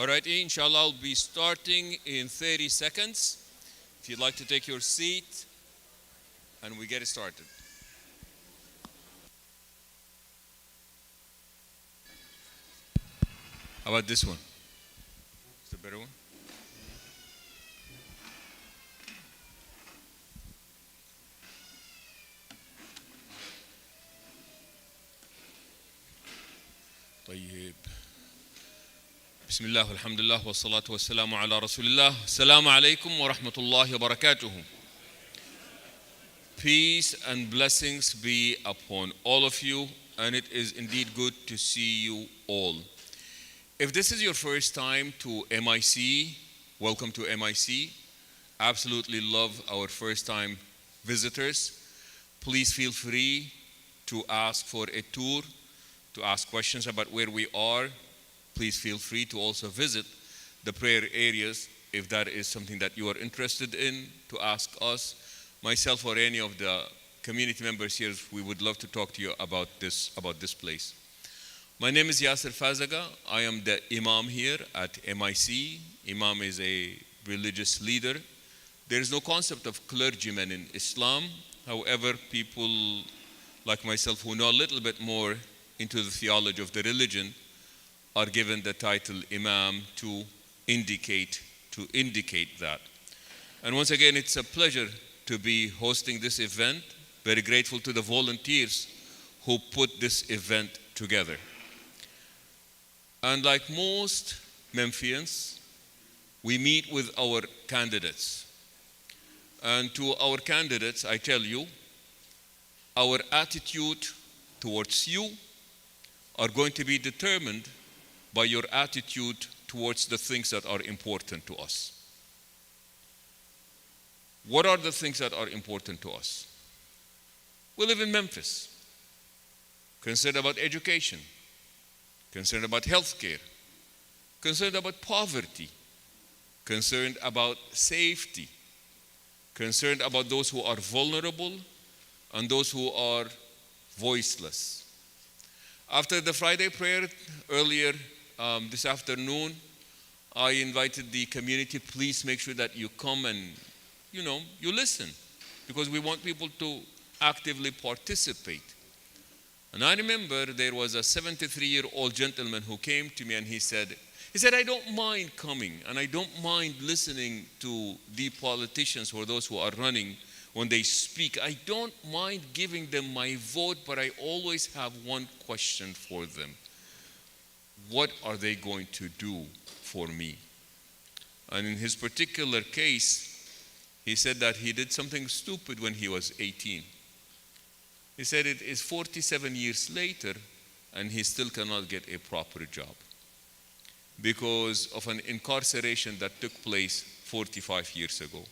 All right, inshallah, I'll be starting in 30 seconds. If you'd like to take your seat, and we get it started. How about this one? Is the better one? طيب. بسم الله والحمد لله والصلاة والسلام على رسول الله. السلام عليكم ورحمة الله وبركاته. Peace and blessings be upon all of you, and it is indeed good to see you all. If this is your first time to MIC, welcome to MIC. Absolutely love our first time visitors. Please feel free to ask for a tour, to ask questions about where we are. Please feel free to also visit the prayer areas if that is something that you are interested in, to ask us, myself or any of the community members here. We would love to talk to you about this place. My name is Yasser Fazaga. I am the Imam here at MIC. Imam is a religious leader. There is no concept of clergyman in Islam. However, people like myself who know a little bit more into the theology of the religion are given the title Imam to indicate that. And once again, it's a pleasure to be hosting this event. Very grateful to the volunteers who put this event together. And like most Memphians, we meet with our candidates. And to our candidates, I tell you, our attitude towards you are going to be determined by your attitude towards the things that are important to us. What are the things that are important to us? We live in Memphis, concerned about education, concerned about healthcare, concerned about poverty, concerned about safety, concerned about those who are vulnerable and those who are voiceless. After the Friday prayer earlier this afternoon, I invited the community, please make sure that you come and you listen, because we want people to actively participate. And I remember there was a 73-year-old gentleman who came to me and he said, I don't mind coming and I don't mind listening to the politicians or those who are running when they speak. I don't mind giving them my vote, but I always have one question for them. What are they going to do for me? And in his particular case, he said that he did something stupid when he was 18. He said it is 47 years later and he still cannot get a proper job because of an incarceration that took place 45 years ago.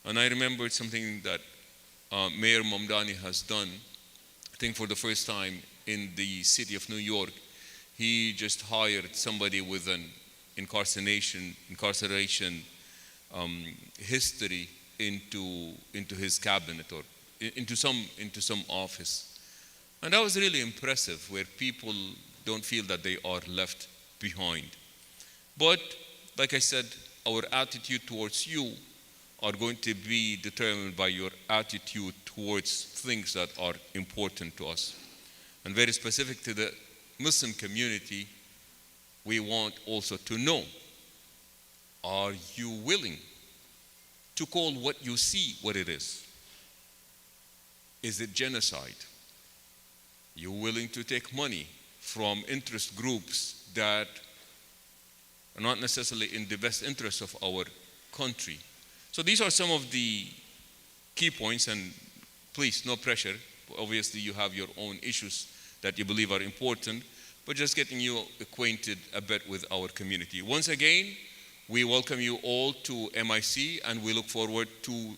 And I remembered something that Mayor Mamdani has done, I think for the first time in the city of New York. He just hired somebody with an incarceration history into his cabinet or into some office. And that was really impressive, where people don't feel that they are left behind. But like I said, our attitude towards you are going to be determined by your attitude towards things that are important to us. And very specific to the Muslim community, we want also to know, are you willing to call what you see what it is? Is it genocide? You willing to take money from interest groups that are not necessarily in the best interest of our country? So these are some of the key points, and please, no pressure. Obviously, you have your own issues that you believe are important, but just getting you acquainted a bit with our community. Once again, we welcome you all to MIC, and we look forward to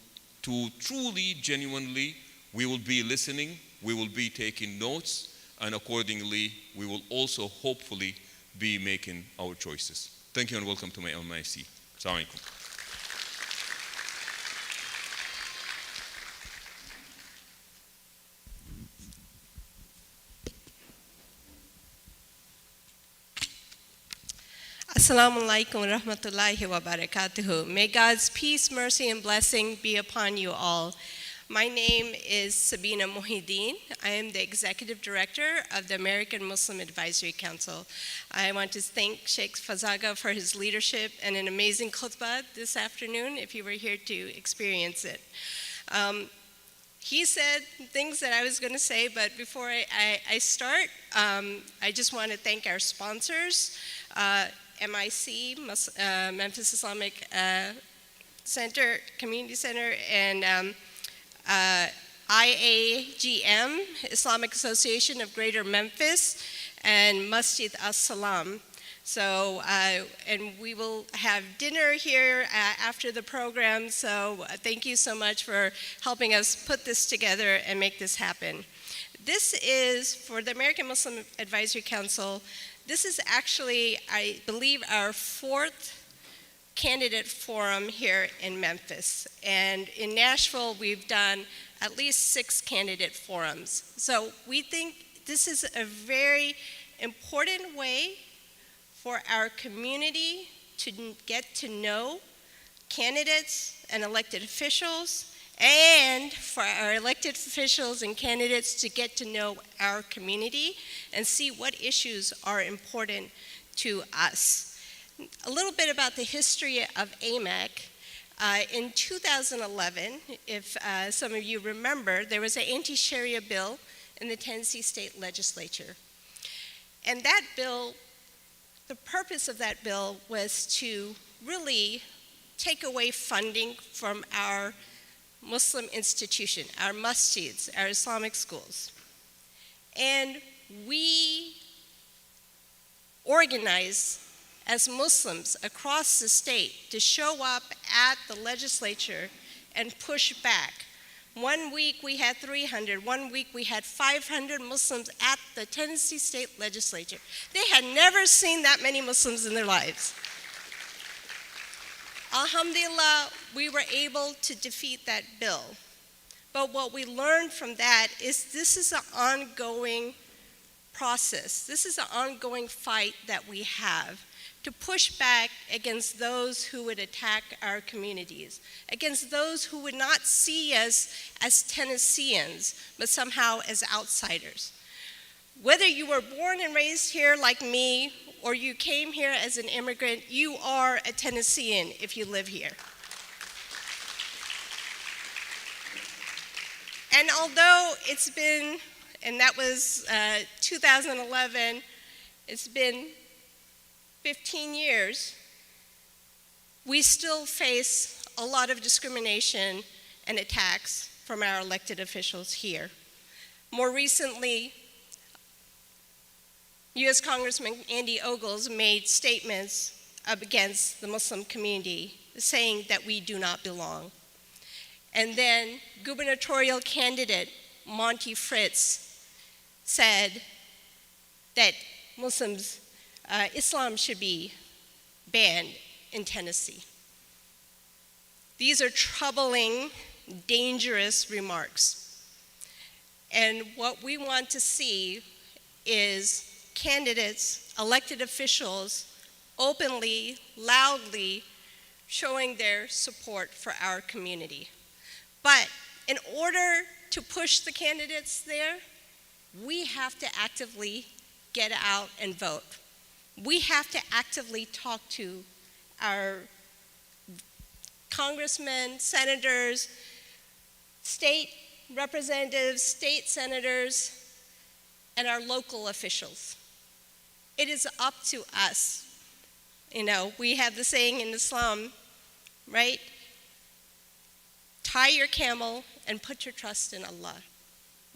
truly, genuinely, we will be listening, we will be taking notes, and accordingly, we will also hopefully be making our choices. Thank you and welcome to my MIC. Assalamu alaikum. Assalamu alaikum wa rahmatullahi wa barakatuhu. May God's peace, mercy, and blessing be upon you all. My name is Sabina Mohideen. I am the Executive Director of the American Muslim Advisory Council. I want to thank Sheikh Fazaga for his leadership and an amazing khutbah this afternoon, if you were here to experience it. He said things that I was going to say, but before I start, I just want to thank our sponsors, MIC, Memphis Islamic Center, Community Center, and IAGM, Islamic Association of Greater Memphis, and Masjid As-Salam. So, and we will have dinner here after the program, so thank you so much for helping us put this together and make this happen. This is, for the American Muslim Advisory Council, this is actually, I believe, our fourth candidate forum here in Memphis. And in Nashville, we've done at least 6 candidate forums. So we think this is a very important way for our community to get to know candidates and elected officials, and for our elected officials and candidates to get to know our community and see what issues are important to us. A little bit about the history of AMAC. In 2011, if some of you remember, there was an anti-Sharia bill in the Tennessee State Legislature. And that bill, the purpose of that bill was to really take away funding from our Muslim institution, our masjids, our Islamic schools. And we organized as Muslims across the state to show up at the legislature and push back. One week we had 300, one week we had 500 Muslims at the Tennessee State Legislature. They had never seen that many Muslims in their lives. Alhamdulillah, we were able to defeat that bill. But what we learned from that is this is an ongoing process. This is an ongoing fight that we have to push back against those who would attack our communities, against those who would not see us as Tennesseans, but somehow as outsiders. Whether you were born and raised here like me, or you came here as an immigrant, you are a Tennessean if you live here. And although it's been, and that was 2011, it's been 15 years, we still face a lot of discrimination and attacks from our elected officials here. More recently, U.S. Congressman Andy Ogles made statements against the Muslim community, saying that we do not belong. And then gubernatorial candidate Monty Fritz said that Islam should be banned in Tennessee. These are troubling, dangerous remarks. And what we want to see is candidates, elected officials, openly, loudly showing their support for our community. But in order to push the candidates there, we have to actively get out and vote. We have to actively talk to our congressmen, senators, state representatives, state senators, and our local officials. It is up to us. You know, we have the saying in Islam, right? Tie your camel and put your trust in Allah.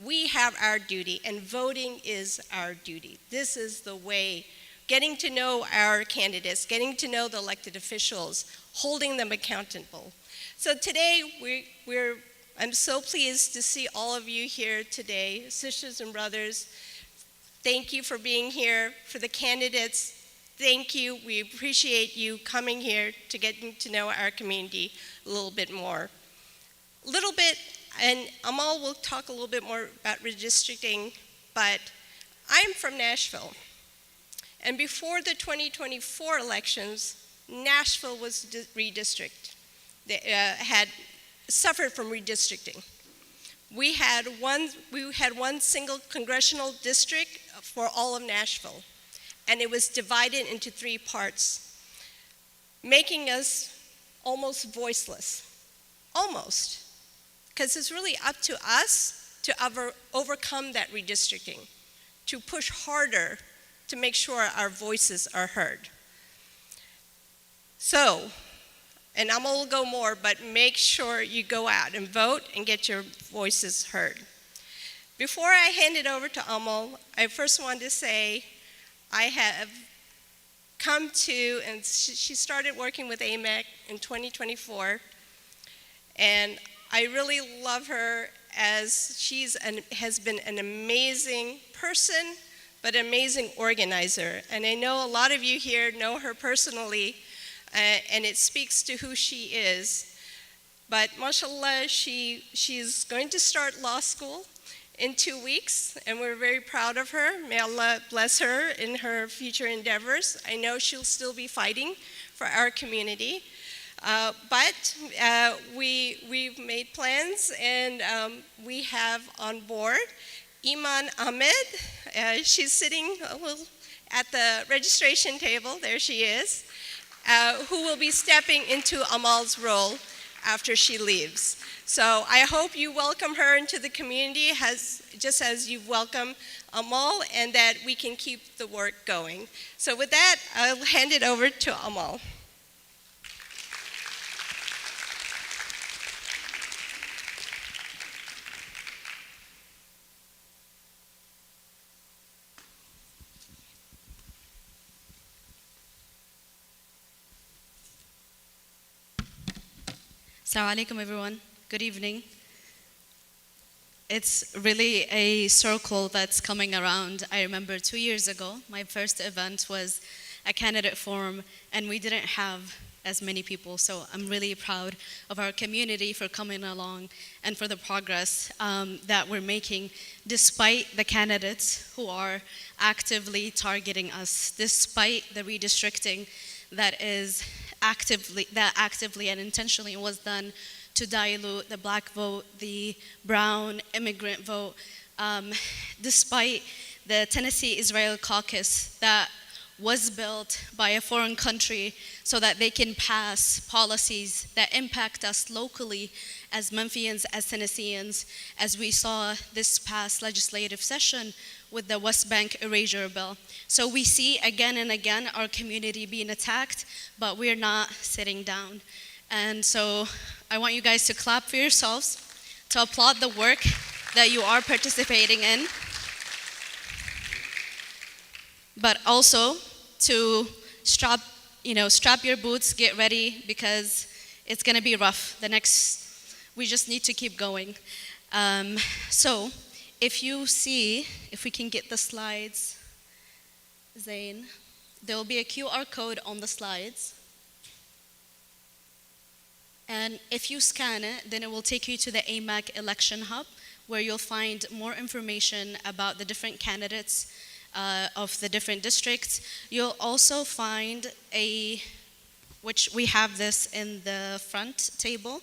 We have our duty, and voting is our duty. This is the way, getting to know our candidates, getting to know the elected officials, holding them accountable. So today, I'm so pleased to see all of you here today, sisters and brothers. Thank you for being here. For the candidates, thank you. We appreciate you coming here to getting to know our community a little bit more. A little bit, and Amal will talk a little bit more about redistricting, but I'm from Nashville. And before the 2024 elections, Nashville was redistricted. They had suffered from redistricting. We had one single congressional district for all of Nashville, and it was divided into 3 parts, making us almost voiceless. Almost. Because it's really up to us to overcome that redistricting, to push harder to make sure our voices are heard. So, and I'm going to go more, but make sure you go out and vote and get your voices heard. Before I hand it over to Amal, I first want to say I have come to, and she started working with AMEC in 2024, and I really love her as has been an amazing person, but an amazing organizer. And I know a lot of you here know her personally, and it speaks to who she is. But mashallah, she's going to start law school in 2 weeks, and we're very proud of her. May Allah bless her in her future endeavors. I know she'll still be fighting for our community. But we've made plans, and we have on board Iman Ahmed. She's sitting at the registration table, there she is, who will be stepping into Amal's role after she leaves. So I hope you welcome her into the community just as you've welcomed Amal, and that we can keep the work going. So with that, I'll hand it over to Amal. Assalamu alaikum, everyone. Good evening. It's really a circle that's coming around. I remember 2 years ago, my first event was a candidate forum, and we didn't have as many people. So I'm really proud of our community for coming along and for the progress that we're making, despite the candidates who are actively targeting us, despite the redistricting that actively and intentionally was done to dilute the black vote, the brown immigrant vote, despite the Tennessee-Israel caucus that was built by a foreign country so that they can pass policies that impact us locally as Memphians, as Tennesseans, as we saw this past legislative session with the West Bank erasure bill. So we see again and again our community being attacked, but we're not sitting down. And so I want you guys to clap for yourselves, to applaud the work that you are participating in, but also to strap your boots, get ready, because it's gonna be rough. We just need to keep going. So if we can get the slides, Zain, there will be a QR code on the slides. And if you scan it, then it will take you to the AMAC election hub, where you'll find more information about the different candidates of the different districts. You'll also find which we have this in the front table,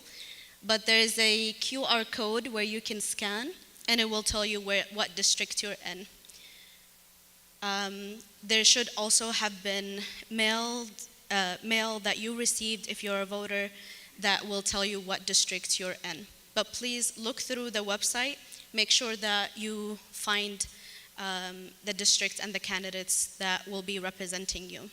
but there's a QR code where you can scan, and it will tell you what district you're in. There should also have been mail that you received if you're a voter that will tell you what district you're in. But please look through the website, make sure that you find the districts and the candidates that will be representing you.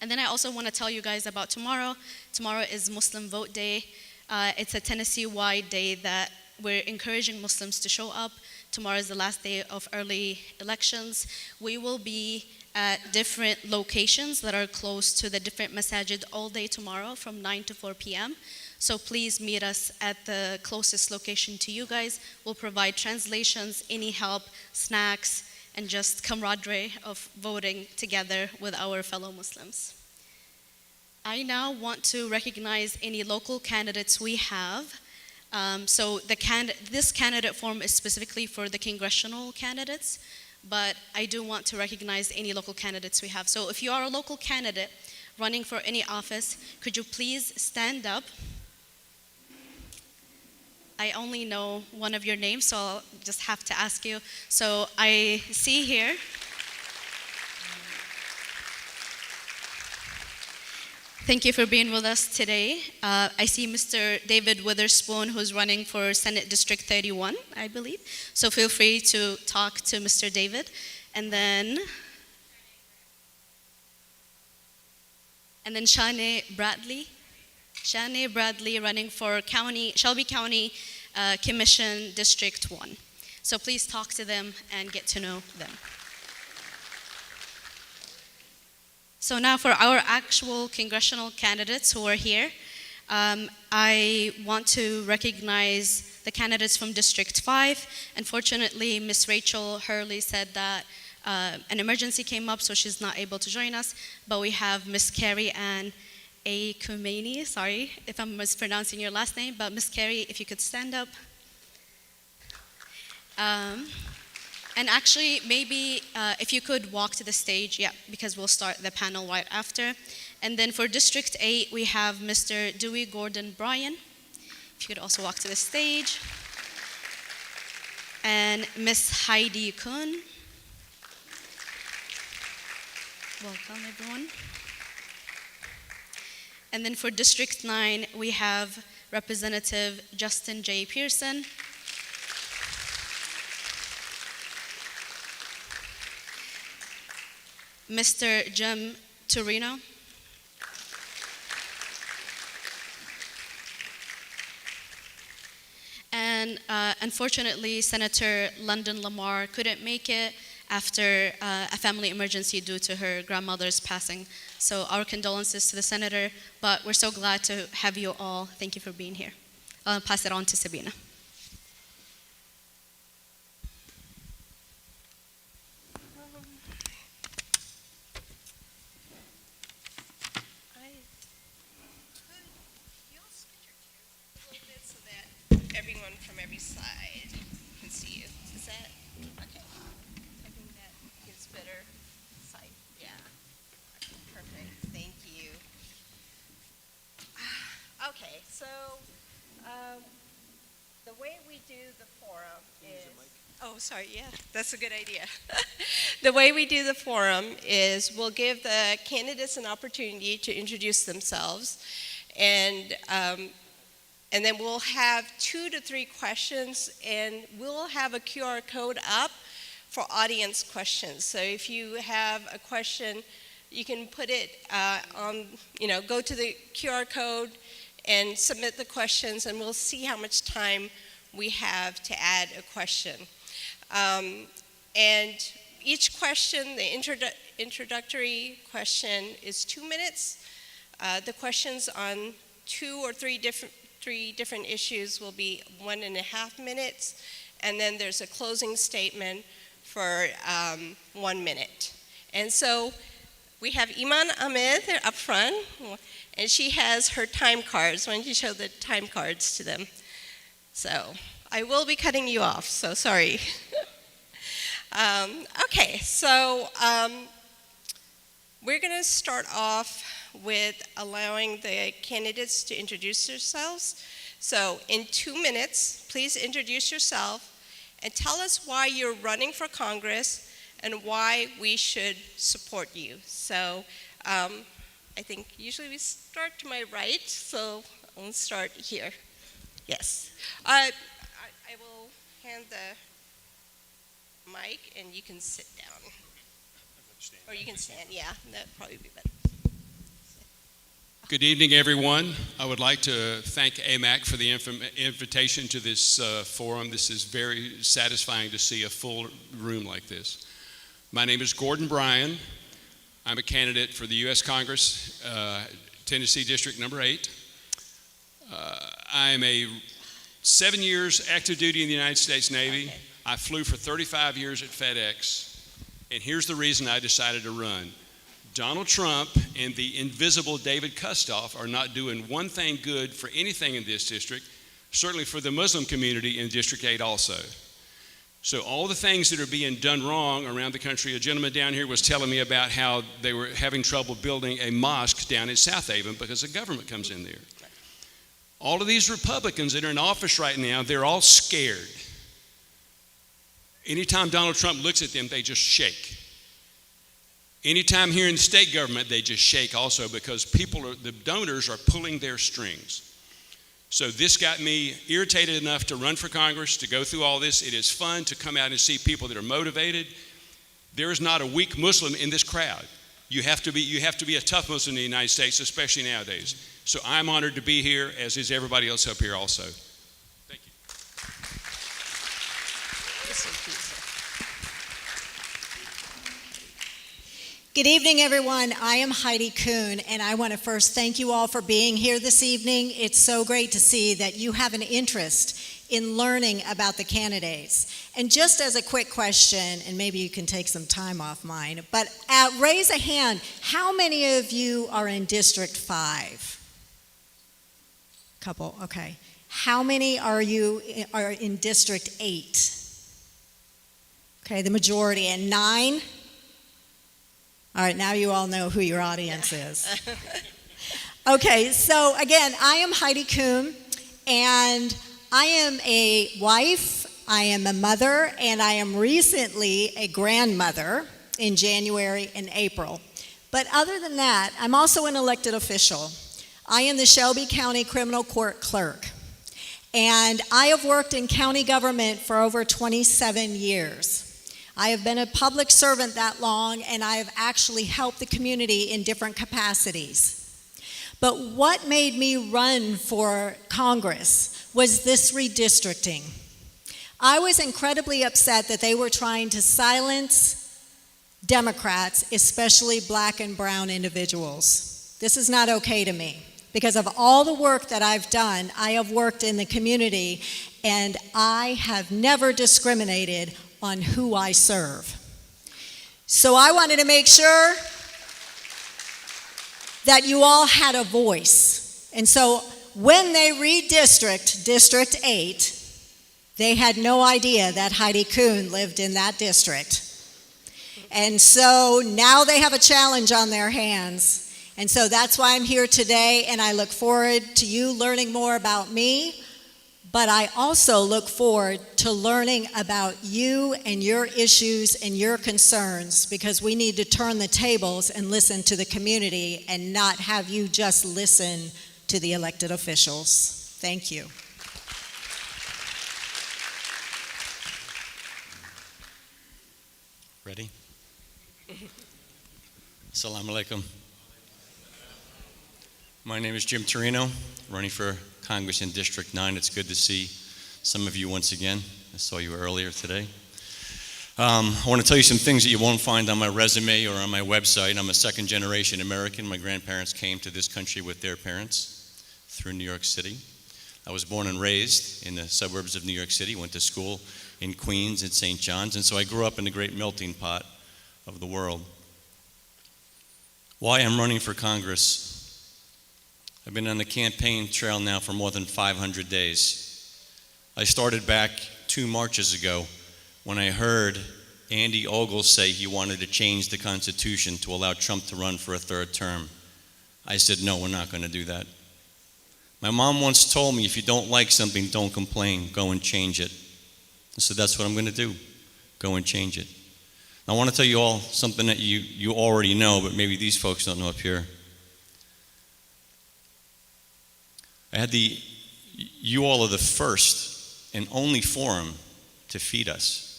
And then I also want to tell you guys about tomorrow. Tomorrow is Muslim Vote Day. It's a Tennessee-wide day that we're encouraging Muslims to show up. Tomorrow is the last day of early elections. We will be at different locations that are close to the different masajid all day tomorrow from 9 to 4 p.m. So please meet us at the closest location to you guys. We'll provide translations, any help, snacks, and just camaraderie of voting together with our fellow Muslims. I now want to recognize any local candidates we have. So this candidate form is specifically for the congressional candidates. but I do want to recognize any local candidates we have. So if you are a local candidate running for any office, could you please stand up? I only know one of your names, so I'll just have to ask you. So I see here, thank you for being with us today. I see Mr. David Witherspoon, who's running for Senate District 31, I believe. So feel free to talk to Mr. David. And then Shanae Bradley. Shanae Bradley running for Shelby County Commission District 1. So please talk to them and get to know them. So now for our actual congressional candidates who are here, I want to recognize the candidates from District 5. Unfortunately, Ms. Rachel Hurley said that an emergency came up, so she's not able to join us, but we have Ms. Carrie Ann Akumeni, sorry if I'm mispronouncing your last name, but Ms. Carrie, if you could stand up. And actually, maybe if you could walk to the stage, yeah, because we'll start the panel right after. And then for District 8, we have Mr. Dewey Gordon Bryan. If you could also walk to the stage. And Ms. Heidi Kuhn. Welcome, everyone. And then for District 9, we have Representative Justin J. Pearson. Mr. Jim Torino. And unfortunately, Senator London Lamar couldn't make it after a family emergency due to her grandmother's passing. So our condolences to the senator, but we're so glad to have you all. Thank you for being here. I'll pass it on to Sabina. Everyone from every side can see you. Is that okay? I think that gives better sight. Yeah. Okay, perfect. Thank you. Okay, so the way we do the forum is. Oh, sorry. Yeah, that's a good idea. The way we do the forum is we'll give the candidates an opportunity to introduce themselves, and then we'll have 2 to 3 questions, and we'll have a QR code up for audience questions. So if you have a question, you can put it on, go to the QR code and submit the questions, and we'll see how much time we have to add a question. And each question, the introductory question is 2 minutes. The questions on 2 or 3 different issues will be 1.5 minutes, and then there's a closing statement for 1 minute. And so we have Iman Ahmed up front, and she has her time cards. Why don't you show the time cards to them? So I will be cutting you off, so sorry. Okay, so we're going to start off with allowing the candidates to introduce themselves. So in 2 minutes, please introduce yourself and tell us why you're running for Congress and why we should support you. So I think usually we start to my right, so I'll start here. Yes. I will hand the mic and you can sit down. Or you can stand, yeah, that'd probably be better. Good evening, everyone. I would like to thank AMAC for the invitation to this forum. This is very satisfying to see a full room like this. My name is Gordon Bryan. I'm a candidate for the U.S. Congress, Tennessee District number 8. I'm a 7 years active duty in the United States Navy. Okay. I flew for 35 years at FedEx, and here's the reason I decided to run. Donald Trump and the invisible David Kustoff are not doing one thing good for anything in this district, certainly for the Muslim community in District 8 also. So all the things that are being done wrong around the country, a gentleman down here was telling me about how they were having trouble building a mosque down in South Haven because the government comes in there. All of these Republicans that are in office right now, they're all scared. Anytime Donald Trump looks at them, they just shake. Anytime here in the state government, they just shake also because the donors are pulling their strings. So this got me irritated enough to run for Congress, to go through all this. It is fun to come out and see people that are motivated. There is not a weak Muslim in this crowd. You have to be a tough Muslim in the United States, especially nowadays. So I'm honored to be here, as is everybody else up here also. Thank you. Good evening, everyone. I am Heidi Kuhn, and I want to first thank you all for being here this evening. It's so great to see that you have an interest in learning about the candidates. And just as a quick question, and maybe you can take some time off mine, but raise a hand, how many of you are in District 5? Couple, okay. How many are in District 8? Okay, the majority. And 9? All right, now you all know who your audience is. Okay, so again, I am Heidi Kuhn, and I am a wife, I am a mother, and I am recently a grandmother in January and April. But other than that, I'm also an elected official. I am the Shelby County Criminal Court Clerk, and I have worked in county government for over 27 years. I have been a public servant that long, and I have actually helped the community in different capacities. But what made me run for Congress was this redistricting. I was incredibly upset that they were trying to silence Democrats, especially black and brown individuals. This is not okay to me. Because of all the work that I've done, I have worked in the community, and I have never discriminated on who I serve. So I wanted to make sure that you all had a voice. And so when they redistrict District 8, they had no idea that Heidi Kuhn lived in that district. And so now they have a challenge on their hands. And so that's why I'm here today, and I look forward to you learning more about me. But I also look forward to learning about you and your issues and your concerns, because we need to turn the tables and listen to the community and not have you just listen to the elected officials. Thank you. Ready? Assalamu alaikum. My name is Jim Torino, running for Congress in District 9. It's good to see some of you once again. I saw you earlier today. I want to tell you some things that you won't find on my resume or on my website. I'm a second-generation American. My grandparents came to this country with their parents through New York City. I was born and raised in the suburbs of New York City, went to school in Queens and St. John's, and so I grew up in the great melting pot of the world. Why I'm running for Congress? I've been on the campaign trail now for more than 500 days. I started back 2 marches ago when I heard Andy Ogles say he wanted to change the Constitution to allow Trump to run for a 3rd term. I said, no, we're not going to do that. My mom once told me, if you don't like something, don't complain, go and change it. I said, that's what I'm going to do, go and change it. I want to tell you all something that you already know, but maybe these folks don't know up here. You all are the first and only forum to feed us.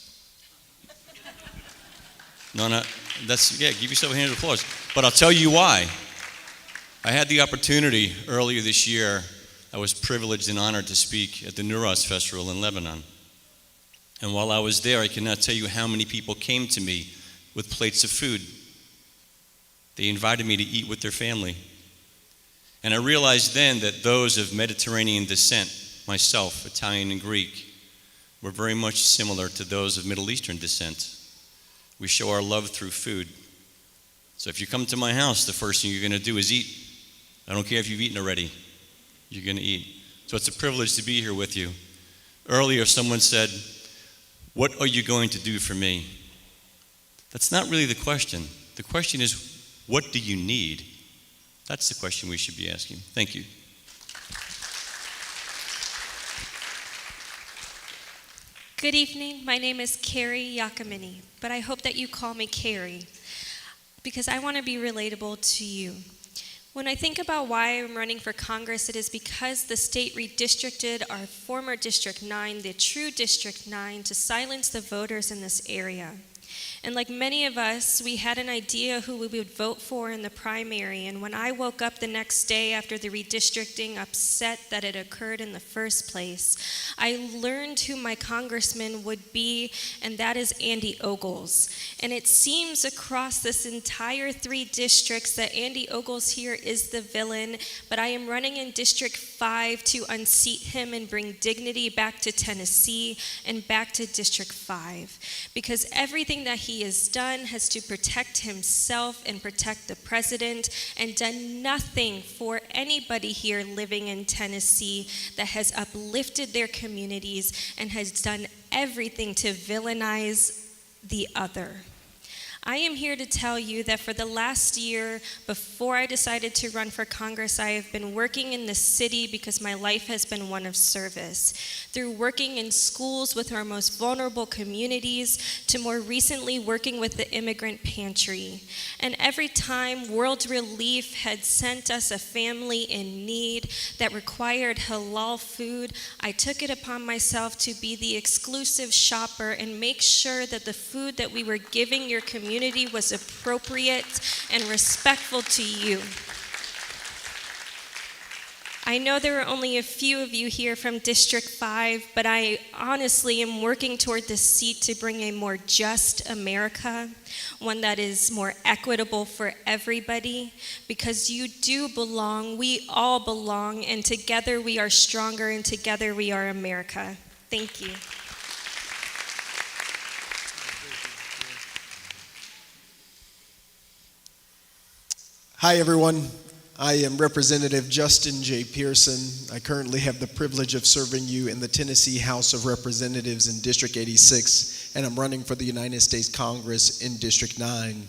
No, give yourself a hand of applause. But I'll tell you why. I had the opportunity earlier this year, I was privileged and honored to speak at the Newroz Festival in Lebanon. And while I was there, I cannot tell you how many people came to me with plates of food. They invited me to eat with their family. And I realized then that those of Mediterranean descent, myself, Italian and Greek, were very much similar to those of Middle Eastern descent. We show our love through food. So if you come to my house, the first thing you're going to do is eat. I don't care if you've eaten already. You're going to eat. So it's a privilege to be here with you. Earlier, someone said, What are you going to do for me? That's not really the question. The question is, what do you need? That's the question we should be asking. Thank you. Good evening. My name is Carrie Yakamini, but I hope that you call me Carrie because I want to be relatable to you. When I think about why I'm running for Congress, it is because the state redistricted our former District 9, the true District 9, to silence the voters in this area. And like many of us, we had an idea who we would vote for in the primary. And when I woke up the next day after the redistricting, upset that it occurred in the first place, I learned who my congressman would be, and that is Andy Ogles. And it seems across this entire 3 districts that Andy Ogles here is the villain, but I am running in District 5 to unseat him and bring dignity back to Tennessee and back to District 5. Because everything that he has done has to protect himself and protect the president, and done nothing for anybody here living in Tennessee that has uplifted their communities and has done everything to villainize the other. I am here to tell you that for the last year, before I decided to run for Congress, I have been working in the city because my life has been one of service. Through working in schools with our most vulnerable communities, to more recently working with the Immigrant Pantry. And every time World Relief had sent us a family in need that required halal food, I took it upon myself to be the exclusive shopper and make sure that the food that we were giving your community was appropriate and respectful to you. I know there are only a few of you here from District 5, but I honestly am working toward this seat to bring a more just America, one that is more equitable for everybody, because you do belong, we all belong, and together we are stronger, and together we are America. Thank you. Hi, everyone. I am Representative Justin J. Pearson. I currently have the privilege of serving you in the Tennessee House of Representatives in District 86, and I'm running for the United States Congress in District 9.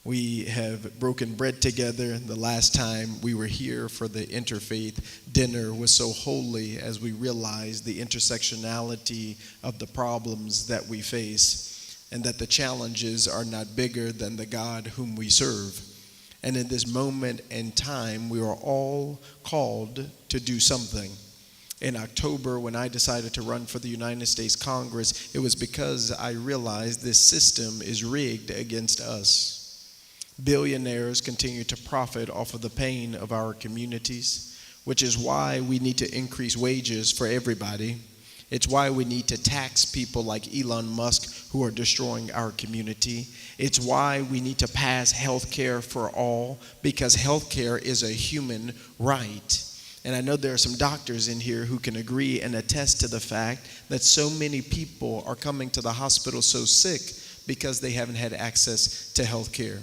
We have broken bread together. The last time we were here for the interfaith dinner was so holy as we realized the intersectionality of the problems that we face, and that the challenges are not bigger than the God whom we serve. And in this moment in time, we are all called to do something. In October, when I decided to run for the United States Congress, it was because I realized this system is rigged against us. Billionaires continue to profit off of the pain of our communities, which is why we need to increase wages for everybody. It's why we need to tax people like Elon Musk who are destroying our community. It's why we need to pass health care for all, because health care is a human right. And I know there are some doctors in here who can agree and attest to the fact that so many people are coming to the hospital so sick because they haven't had access to health care.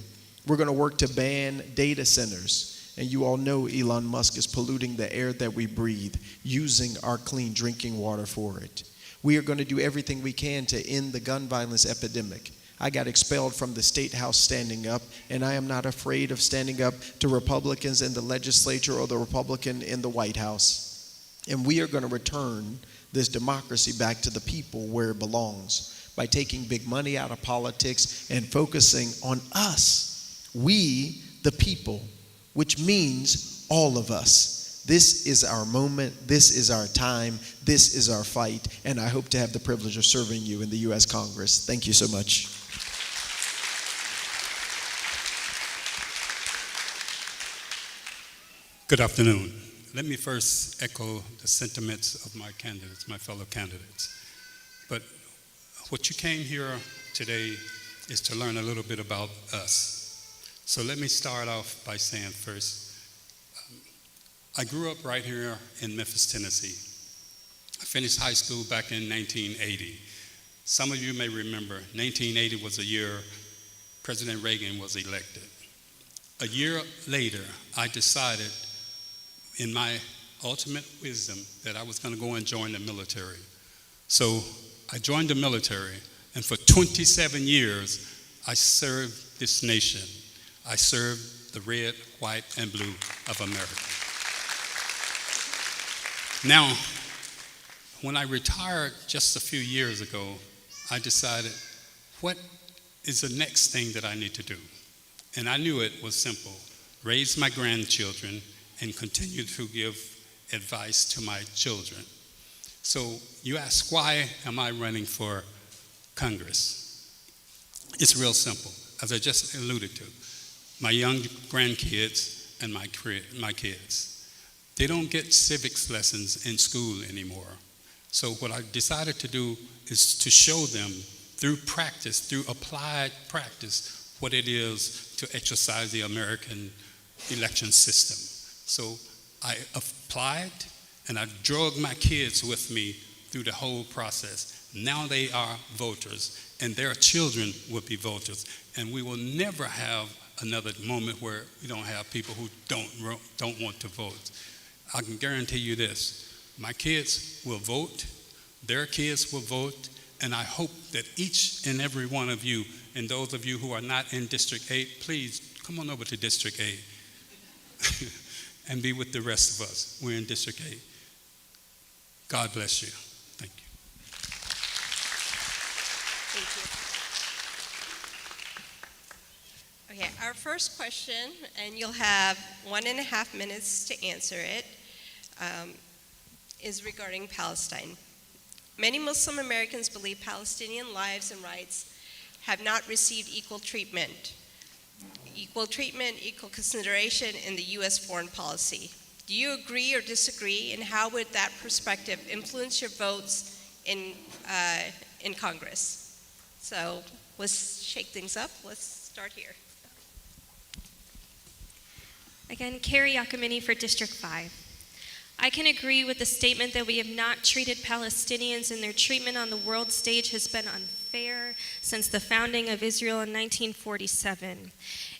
We're going to work to ban data centers. And you all know Elon Musk is polluting the air that we breathe, using our clean drinking water for it. We are going to do everything we can to end the gun violence epidemic. I got expelled from the State House standing up, and I am not afraid of standing up to Republicans in the legislature or the Republican in the White House. And we are going to return this democracy back to the people where it belongs by taking big money out of politics and focusing on us, we the people, which means all of us. This is our moment, this is our time, this is our fight, and I hope to have the privilege of serving you in the U.S. Congress. Thank you so much. Good afternoon. Let me first echo the sentiments of my candidates, my fellow candidates. But what you came here today is to learn a little bit about us. So let me start off by saying first, I grew up right here in Memphis, Tennessee. I finished high school back in 1980. Some of you may remember 1980 was the year President Reagan was elected. A year later, I decided in my ultimate wisdom that I was going to go and join the military. So I joined the military, and for 27 years, I served this nation. I served the red, white, and blue of America. Now, when I retired just a few years ago, I decided, what is the next thing that I need to do? And I knew it was simple: raise my grandchildren and continue to give advice to my children. So you ask, why am I running for Congress? It's real simple, as I just alluded to. My young grandkids and my kids, they don't get civics lessons in school anymore. So what I decided to do is to show them through practice, through applied practice, what it is to exercise the American election system. So I applied, and I drug my kids with me through the whole process. Now they are voters, and their children will be voters. And we will never have another moment where we don't have people who don't want to vote. I can guarantee you this: my kids will vote, their kids will vote, and I hope that each and every one of you, and those of you who are not in District 8, please come on over to District 8 and be with the rest of us. We're in District 8. God bless you. Thank you. Thank you. Okay, our first question, and you'll have 1.5 minutes to answer it, is regarding Palestine. Many Muslim Americans believe Palestinian lives and rights have not received equal treatment, equal consideration in the U.S. foreign policy. Do you agree or disagree, and how would that perspective influence your votes in Congress? So let's shake things up. Let's start here. Again, Carrie Yakamini for District 5. I can agree with the statement that we have not treated Palestinians, and their treatment on the world stage has been unfair since the founding of Israel in 1947.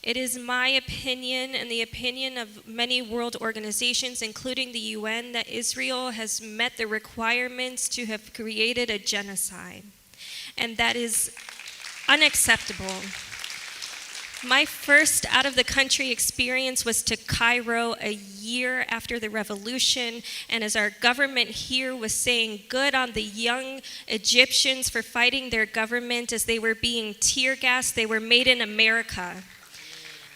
It is my opinion, and the opinion of many world organizations, including the UN, that Israel has met the requirements to have created a genocide, and that is unacceptable. My first out-of-the-country experience was to Cairo a year after the revolution, and as our government here was saying good on the young Egyptians for fighting their government as they were being tear-gassed, they were made in America.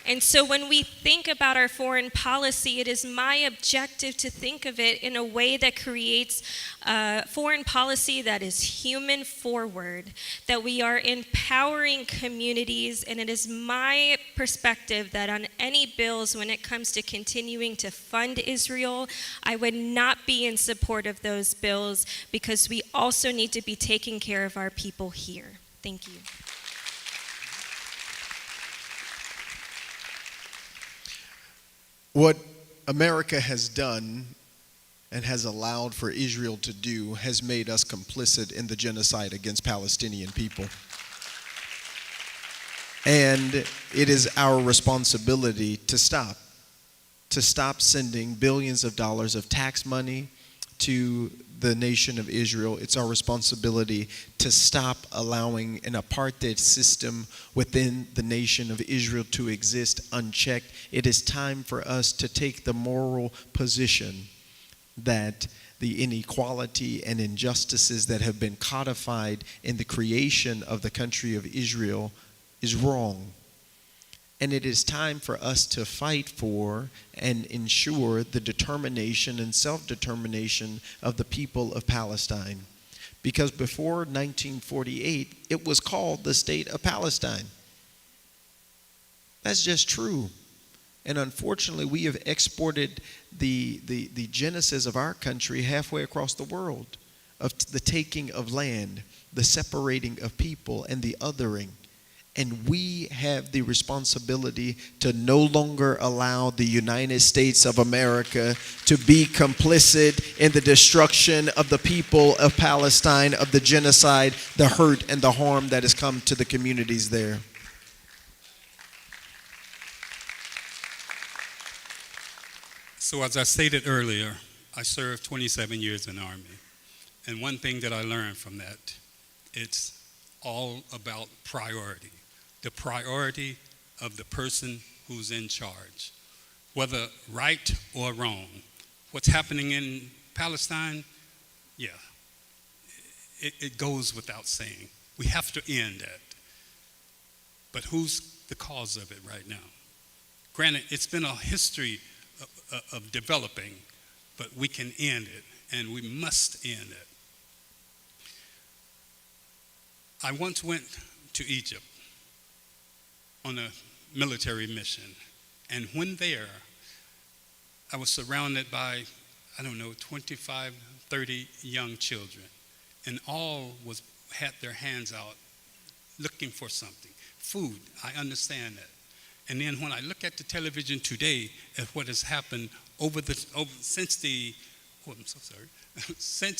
And so when we think about our foreign policy, it is my objective to think of it in a way that creates a foreign policy that is human forward, that we are empowering communities, and it is my perspective that on any bills when it comes to continuing to fund Israel, I would not be in support of those bills because we also need to be taking care of our people here. Thank you. What America has done and has allowed for Israel to do has made us complicit in the genocide against Palestinian people. And it is our responsibility to stop sending billions of dollars of tax money to the nation of Israel. It's our responsibility to stop allowing an apartheid system within the nation of Israel to exist unchecked. It is time for us to take the moral position that the inequality and injustices that have been codified in the creation of the country of Israel is wrong. And it is time for us to fight for and ensure the determination and self-determination of the people of Palestine. Because before 1948, it was called the State of Palestine. That's just true. And unfortunately, we have exported the genesis of our country halfway across the world, of the taking of land, the separating of people, and the othering. And we have the responsibility to no longer allow the United States of America to be complicit in the destruction of the people of Palestine, of the genocide, the hurt, and the harm that has come to the communities there. So as I stated earlier, I served 27 years in the Army. And one thing that I learned from that It's all about priority. The priority of the person who's in charge, whether right or wrong. What's happening in Palestine, yeah, it goes without saying. We have to end that. But who's the cause of it right now? Granted, it's been a history of developing, but we can end it, and we must end it. I once went to Egypt on a military mission, and when there, I was surrounded by, 25, 30 young children, and all had their hands out looking for something. Food, I understand that. And then when I look at the television today at what has happened since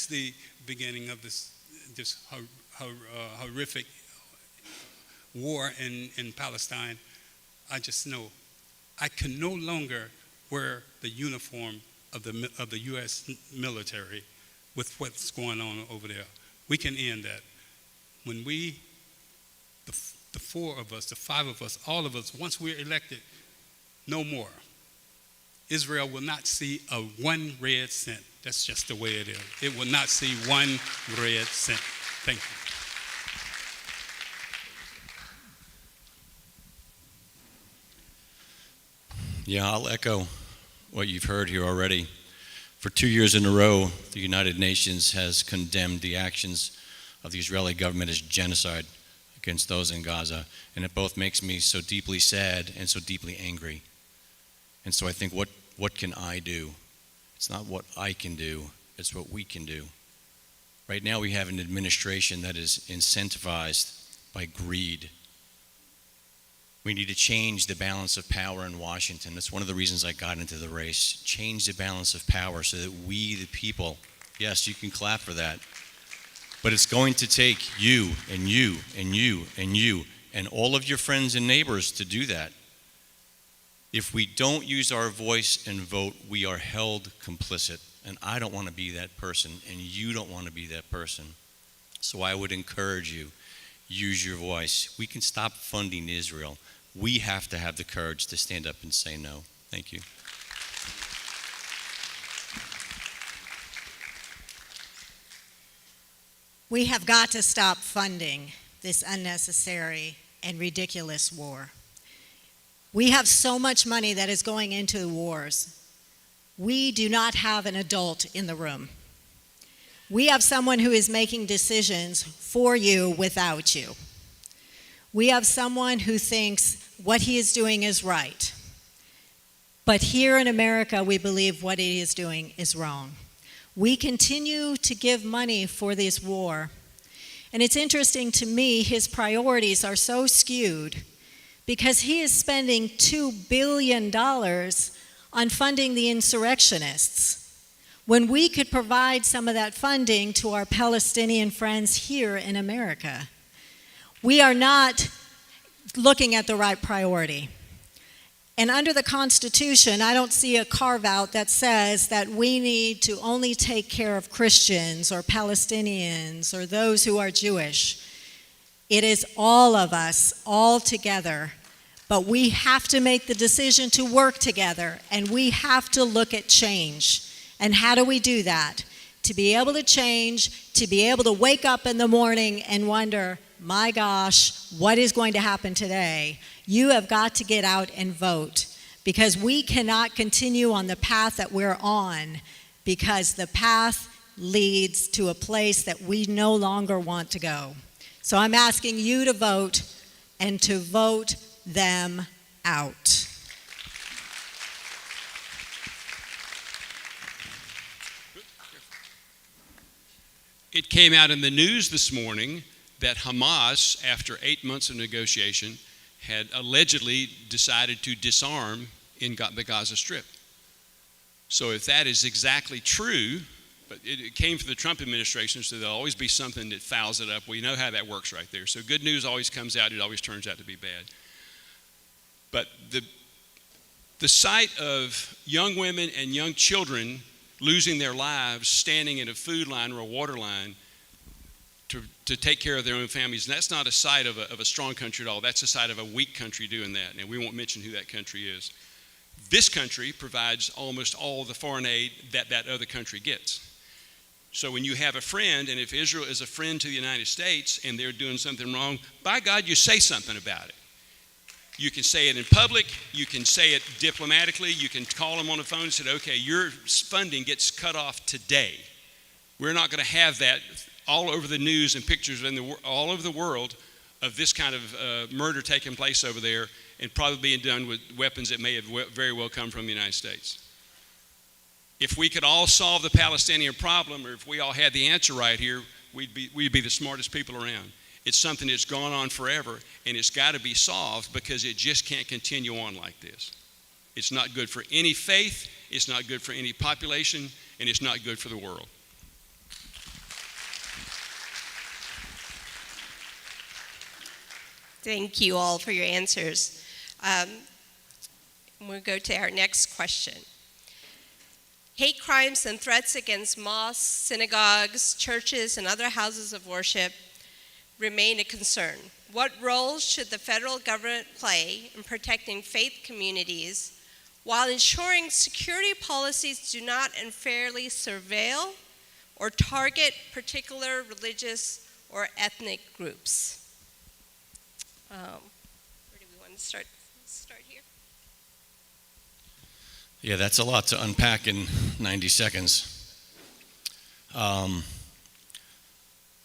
the beginning of this horrific war in Palestine, I just know I can no longer wear the uniform of the U.S. military with what's going on over there. We can end that. When the four of us, the five of us, all of us, once we're elected, no more. Israel will not see a one red cent. That's just the way it is. It will not see one red cent. Thank you. Yeah, I'll echo what you've heard here already. For 2 years in a row, the United Nations has condemned the actions of the Israeli government as genocide against those in Gaza, and it both makes me so deeply sad and so deeply angry. And so I think, what can I do? It's not what I can do, it's what we can do. Right now we have an administration that is incentivized by greed. We need to change the balance of power in Washington. That's one of the reasons I got into the race. Change the balance of power so that we, the people, yes, you can clap for that, but it's going to take you and you and you and you and all of your friends and neighbors to do that. If we don't use our voice and vote, we are held complicit. And I don't want to be that person, and you don't want to be that person. So I would encourage you, use your voice. We can stop funding Israel. We have to have the courage to stand up and say no. Thank you. We have got to stop funding this unnecessary and ridiculous war. We have so much money that is going into wars. We do not have an adult in the room. We have someone who is making decisions for you without you. We have someone who thinks what he is doing is right. But here in America, we believe what he is doing is wrong. We continue to give money for this war. And it's interesting to me, his priorities are so skewed because he is spending $2 billion on funding the insurrectionists when we could provide some of that funding to our Palestinian friends here in America. We are not looking at the right priority. And under the Constitution, I don't see a carve-out that says that we need to only take care of Christians or Palestinians or those who are Jewish. It is all of us, all together. But we have to make the decision to work together, and we have to look at change. And how do we do that? To be able to change, to be able to wake up in the morning and wonder, my gosh, what is going to happen today? You have got to get out and vote, because we cannot continue on the path that we're on, because the path leads to a place that we no longer want to go. So I'm asking you to vote, and to vote them out. It came out in the news this morning that Hamas, after 8 months of negotiation, had allegedly decided to disarm in the Gaza Strip. So if that is exactly true, but it came from the Trump administration, so there'll always be something that fouls it up. We know how that works right there. So good news always comes out. It always turns out to be bad. But the sight of young women and young children losing their lives standing in a food line or a water line to take care of their own families. And that's not a side of a strong country at all. That's a side of a weak country doing that. And we won't mention who that country is. This country provides almost all the foreign aid that other country gets. So when you have a friend, and if Israel is a friend to the United States and they're doing something wrong, by God, you say something about it. You can say it in public, you can say it diplomatically, you can call them on the phone and say, okay, your funding gets cut off today. We're not going to have that all over the news and pictures all over the world of this kind of murder taking place over there, and probably being done with weapons that may have very well come from the United States. If we could all solve the Palestinian problem, or if we all had the answer right here, we'd be the smartest people around. It's something that's gone on forever, and it's got to be solved because it just can't continue on like this. It's not good for any faith, it's not good for any population, and it's not good for the world. Thank you all for your answers. We'll go to our next question. Hate crimes and threats against mosques, synagogues, churches, and other houses of worship remain a concern. What role should the federal government play in protecting faith communities while ensuring security policies do not unfairly surveil or target particular religious or ethnic groups? Where do we want to start here? Yeah, that's a lot to unpack in 90 seconds.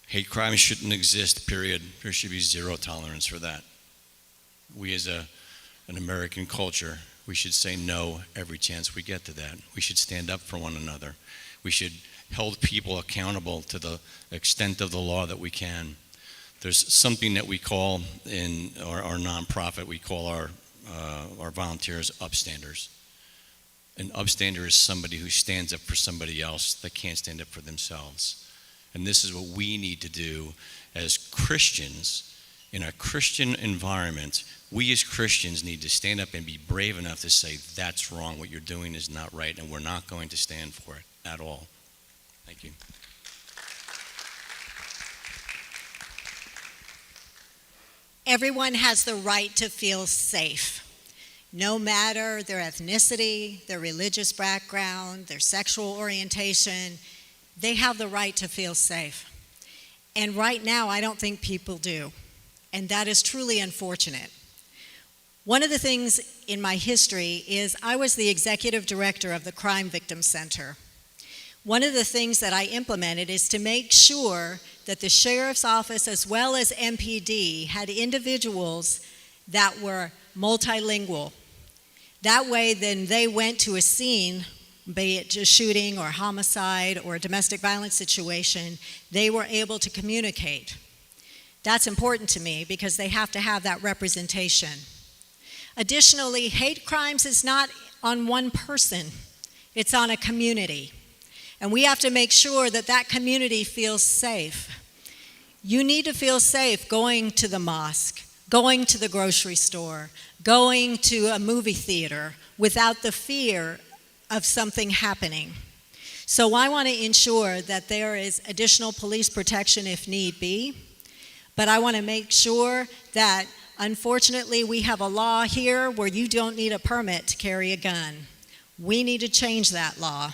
Hate crimes shouldn't exist, period. There should be zero tolerance for that. We as an American culture, we should say no every chance we get to that. We should stand up for one another. We should hold people accountable to the extent of the law that we can. There's something that we call in our nonprofit, we call our volunteers upstanders. An upstander is somebody who stands up for somebody else that can't stand up for themselves. And this is what we need to do as Christians in a Christian environment. We as Christians need to stand up and be brave enough to say, that's wrong, what you're doing is not right, and we're not going to stand for it at all. Thank you. Everyone has the right to feel safe, no matter their ethnicity, their religious background, their sexual orientation. They have the right to feel safe. And right now, I don't think people do. And that is truly unfortunate. One of the things in my history is I was the executive director of the Crime Victim Center. One of the things that I implemented is to make sure that the sheriff's office as well as MPD had individuals that were multilingual. That way, then they went to a scene, be it a shooting or homicide or a domestic violence situation, they were able to communicate. That's important to me because they have to have that representation. Additionally, hate crimes is not on one person, it's on a community. And we have to make sure that that community feels safe. You need to feel safe going to the mosque, going to the grocery store, going to a movie theater without the fear of something happening. So I want to ensure that there is additional police protection if need be, but I want to make sure that unfortunately we have a law here where you don't need a permit to carry a gun. We need to change that law.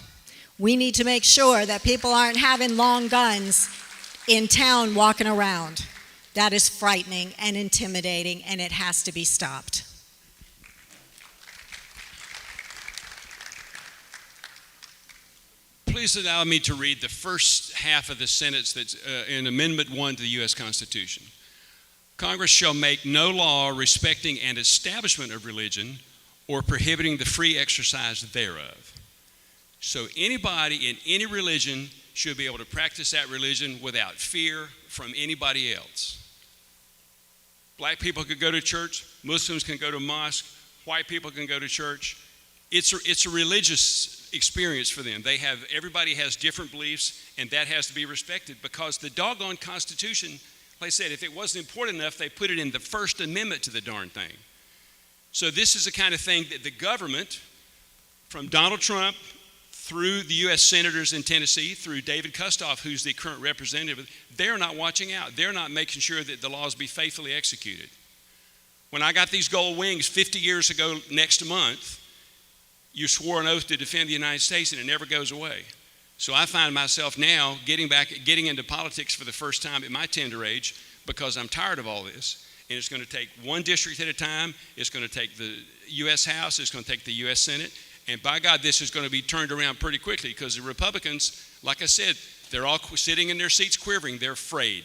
We need to make sure that people aren't having long guns in town walking around. That is frightening and intimidating, and it has to be stopped. Please allow me to read the first half of the sentence that's in Amendment 1 to the U.S. Constitution. Congress shall make no law respecting an establishment of religion or prohibiting the free exercise thereof. So anybody in any religion should be able to practice that religion without fear from anybody else. Black people can go to church, Muslims can go to mosque, white people can go to church. It's a religious experience for them. Everybody has different beliefs, and that has to be respected because the doggone Constitution, like I said, if it wasn't important enough, they put it in the First Amendment to the darn thing. So this is the kind of thing that the government, from Donald Trump through the U.S. senators in Tennessee, through David Kustoff, who's the current representative, they're not watching out. They're not making sure that the laws be faithfully executed. When I got these gold wings 50 years ago next month, you swore an oath to defend the United States, and it never goes away. So I find myself now getting into politics for the first time at my tender age because I'm tired of all this. And it's going to take one district at a time. It's going to take the U.S. House. It's going to take the U.S. Senate. And by God, this is going to be turned around pretty quickly because the Republicans, like I said, they're all sitting in their seats quivering. They're afraid.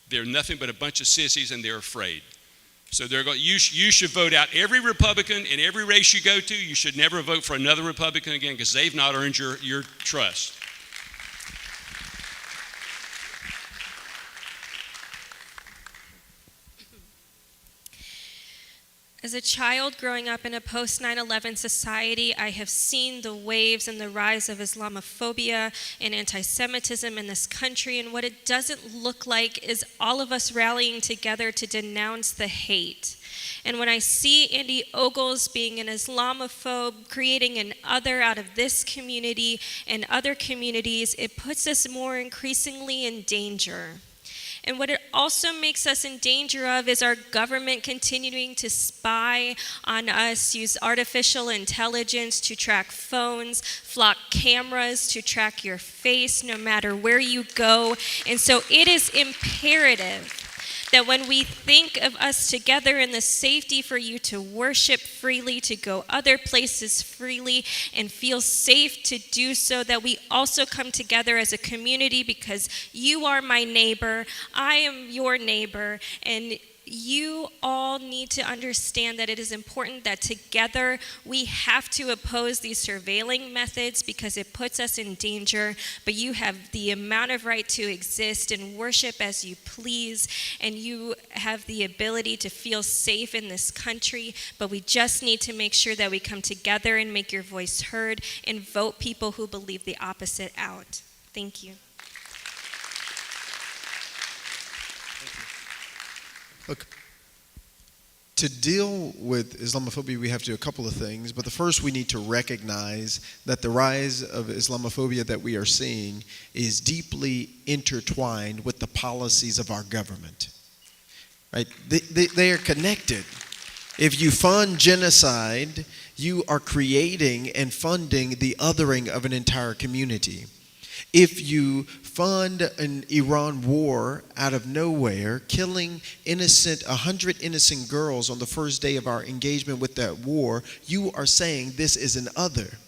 They're nothing but a bunch of sissies, and they're afraid. So they're going. You should vote out every Republican in every race you go to. You should never vote for another Republican again because they've not earned your trust. As a child growing up in a post 9/11 society, I have seen the waves and the rise of Islamophobia and anti-Semitism in this country, and what it doesn't look like is all of us rallying together to denounce the hate. And when I see Andy Ogles being an Islamophobe, creating an other out of this community and other communities, it puts us more increasingly in danger. And what it also makes us in danger of is our government continuing to spy on us, use artificial intelligence to track phones, flock cameras to track your face no matter where you go. And so it is imperative that when we think of us together in the safety for you to worship freely, to go other places freely, and feel safe to do so, that we also come together as a community because you are my neighbor, I am your neighbor, and you all need to understand that it is important that together we have to oppose these surveilling methods because it puts us in danger, but you have the amount of right to exist and worship as you please, and you have the ability to feel safe in this country, but we just need to make sure that we come together and make your voice heard and vote people who believe the opposite out. Thank you. Look, to deal with Islamophobia, we have to do a couple of things. But the first, we need to recognize that the rise of Islamophobia that we are seeing is deeply intertwined with the policies of our government. Right? They are connected. If you fund genocide, you are creating and funding the othering of an entire community. If you fund an Iran war out of nowhere, killing 100 innocent girls on the first day of our engagement with that war, you are saying this is an other.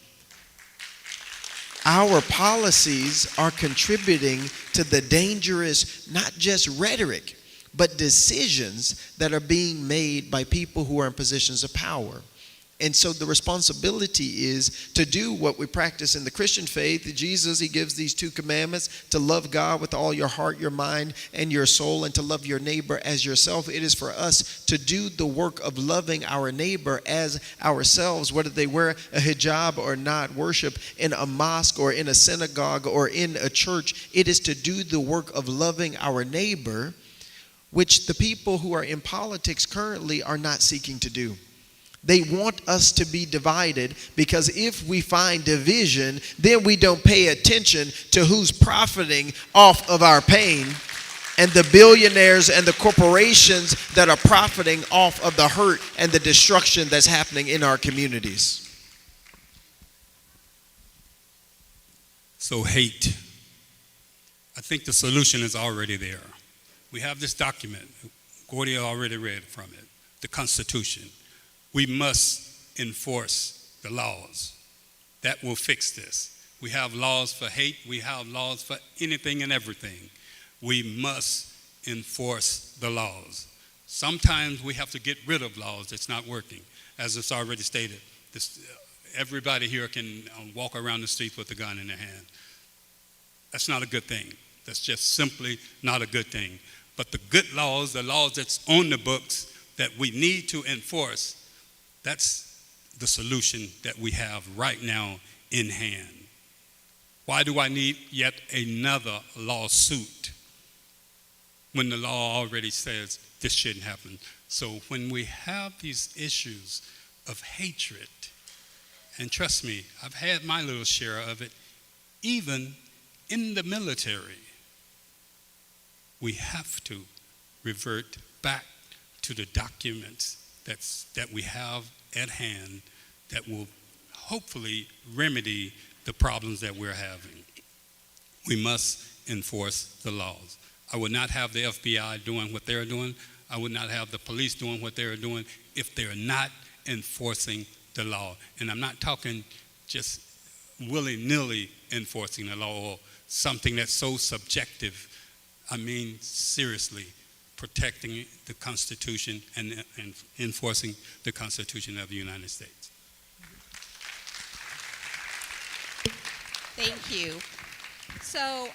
Our policies are contributing to the dangerous, not just rhetoric, but decisions that are being made by people who are in positions of power. And so the responsibility is to do what we practice in the Christian faith. Jesus, he gives these 2 commandments: to love God with all your heart, your mind, and your soul, and to love your neighbor as yourself. It is for us to do the work of loving our neighbor as ourselves, whether they wear a hijab or not, worship in a mosque or in a synagogue or in a church. It is to do the work of loving our neighbor, which the people who are in politics currently are not seeking to do. They want us to be divided because if we find division, then we don't pay attention to who's profiting off of our pain and the billionaires and the corporations that are profiting off of the hurt and the destruction that's happening in our communities. So hate. I think the solution is already there. We have this document. Gordy already read from it, the Constitution. We must enforce the laws. That will fix this. We have laws for hate. We have laws for anything and everything. We must enforce the laws. Sometimes we have to get rid of laws that's not working. As it's already stated, everybody here can walk around the streets with a gun in their hand. That's not a good thing. That's just simply not a good thing. But the good laws, the laws that's on the books that we need to enforce, that's the solution that we have right now in hand. Why do I need yet another lawsuit when the law already says this shouldn't happen? So when we have these issues of hatred And trust me, I've had my little share of it. Even in the military, we have to revert back to the documents that we have at hand that will hopefully remedy the problems that we're having. We must enforce the laws. I would not have the FBI doing what they're doing. I would not have the police doing what they're doing if they're not enforcing the law. And I'm not talking just willy-nilly enforcing the law or something that's so subjective. I mean, seriously, protecting the Constitution and enforcing the Constitution of the United States. Thank you. So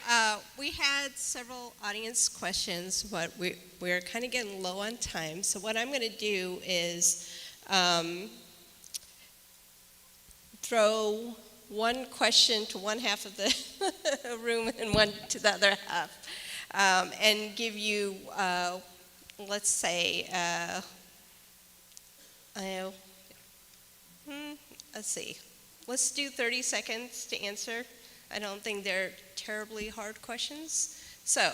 we had several audience questions, but we're kind of getting low on time. So what I'm going to do is throw one question to one half of the room and one to the other half, and give you, let's say, let's see. Let's do 30 seconds to answer. I don't think they're terribly hard questions. So,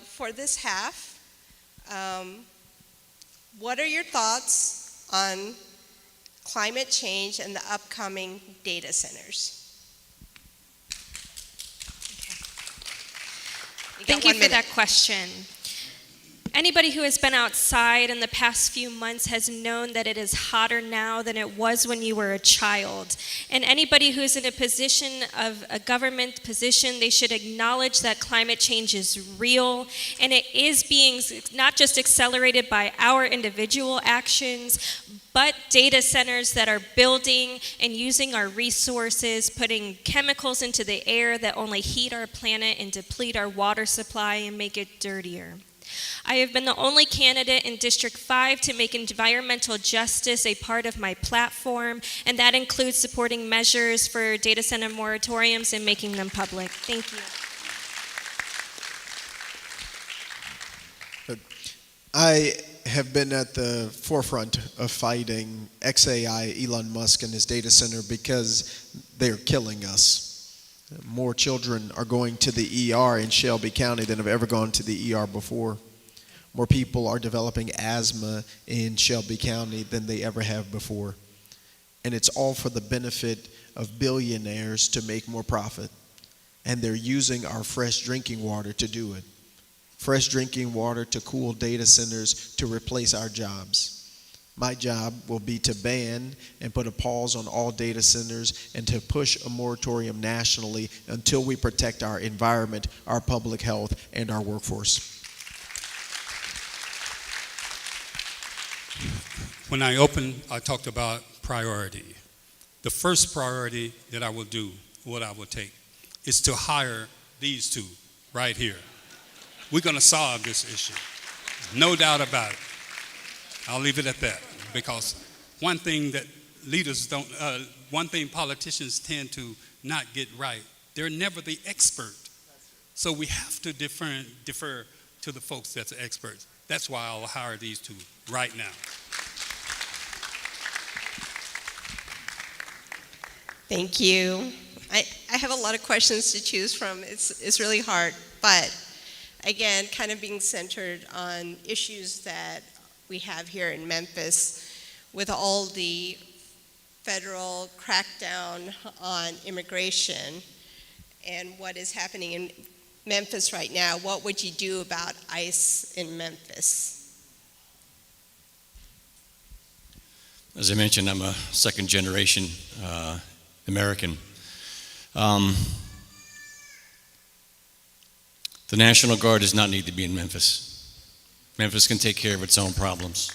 for this half, what are your thoughts on climate change and the upcoming data centers? Thank you for that question. Anybody who has been outside in the past few months has known that it is hotter now than it was when you were a child. And anybody who's in a position of a government position, they should acknowledge that climate change is real, and it is being not just accelerated by our individual actions, but data centers that are building and using our resources, putting chemicals into the air that only heat our planet and deplete our water supply and make it dirtier. I have been the only candidate in District 5 to make environmental justice a part of my platform, and that includes supporting measures for data center moratoriums and making them public. Thank you. I have been at the forefront of fighting XAI, Elon Musk, and his data center because they're killing us. More children are going to the ER in Shelby County than have ever gone to the ER before. More people are developing asthma in Shelby County than they ever have before. And it's all for the benefit of billionaires to make more profit. And they're using our fresh drinking water to do it. Fresh drinking water to cool data centers to replace our jobs. My job will be to ban and put a pause on all data centers and to push a moratorium nationally until we protect our environment, our public health, and our workforce. When I opened, I talked about priority. The first priority that I will do, what I will take, is to hire these two right here. We're going to solve this issue. No doubt about it. I'll leave it at that, because one thing that one thing politicians tend to not get right, they're never the expert. So we have to defer to the folks that's the experts. That's why I'll hire these two right now. Thank you. I have a lot of questions to choose from. It's really hard, but again, kind of being centered on issues that we have here in Memphis with all the federal crackdown on immigration and what is happening in Memphis right now. What would you do about ICE in Memphis? As I mentioned, I'm a second generation American. The National Guard does not need to be in Memphis. Memphis can take care of its own problems.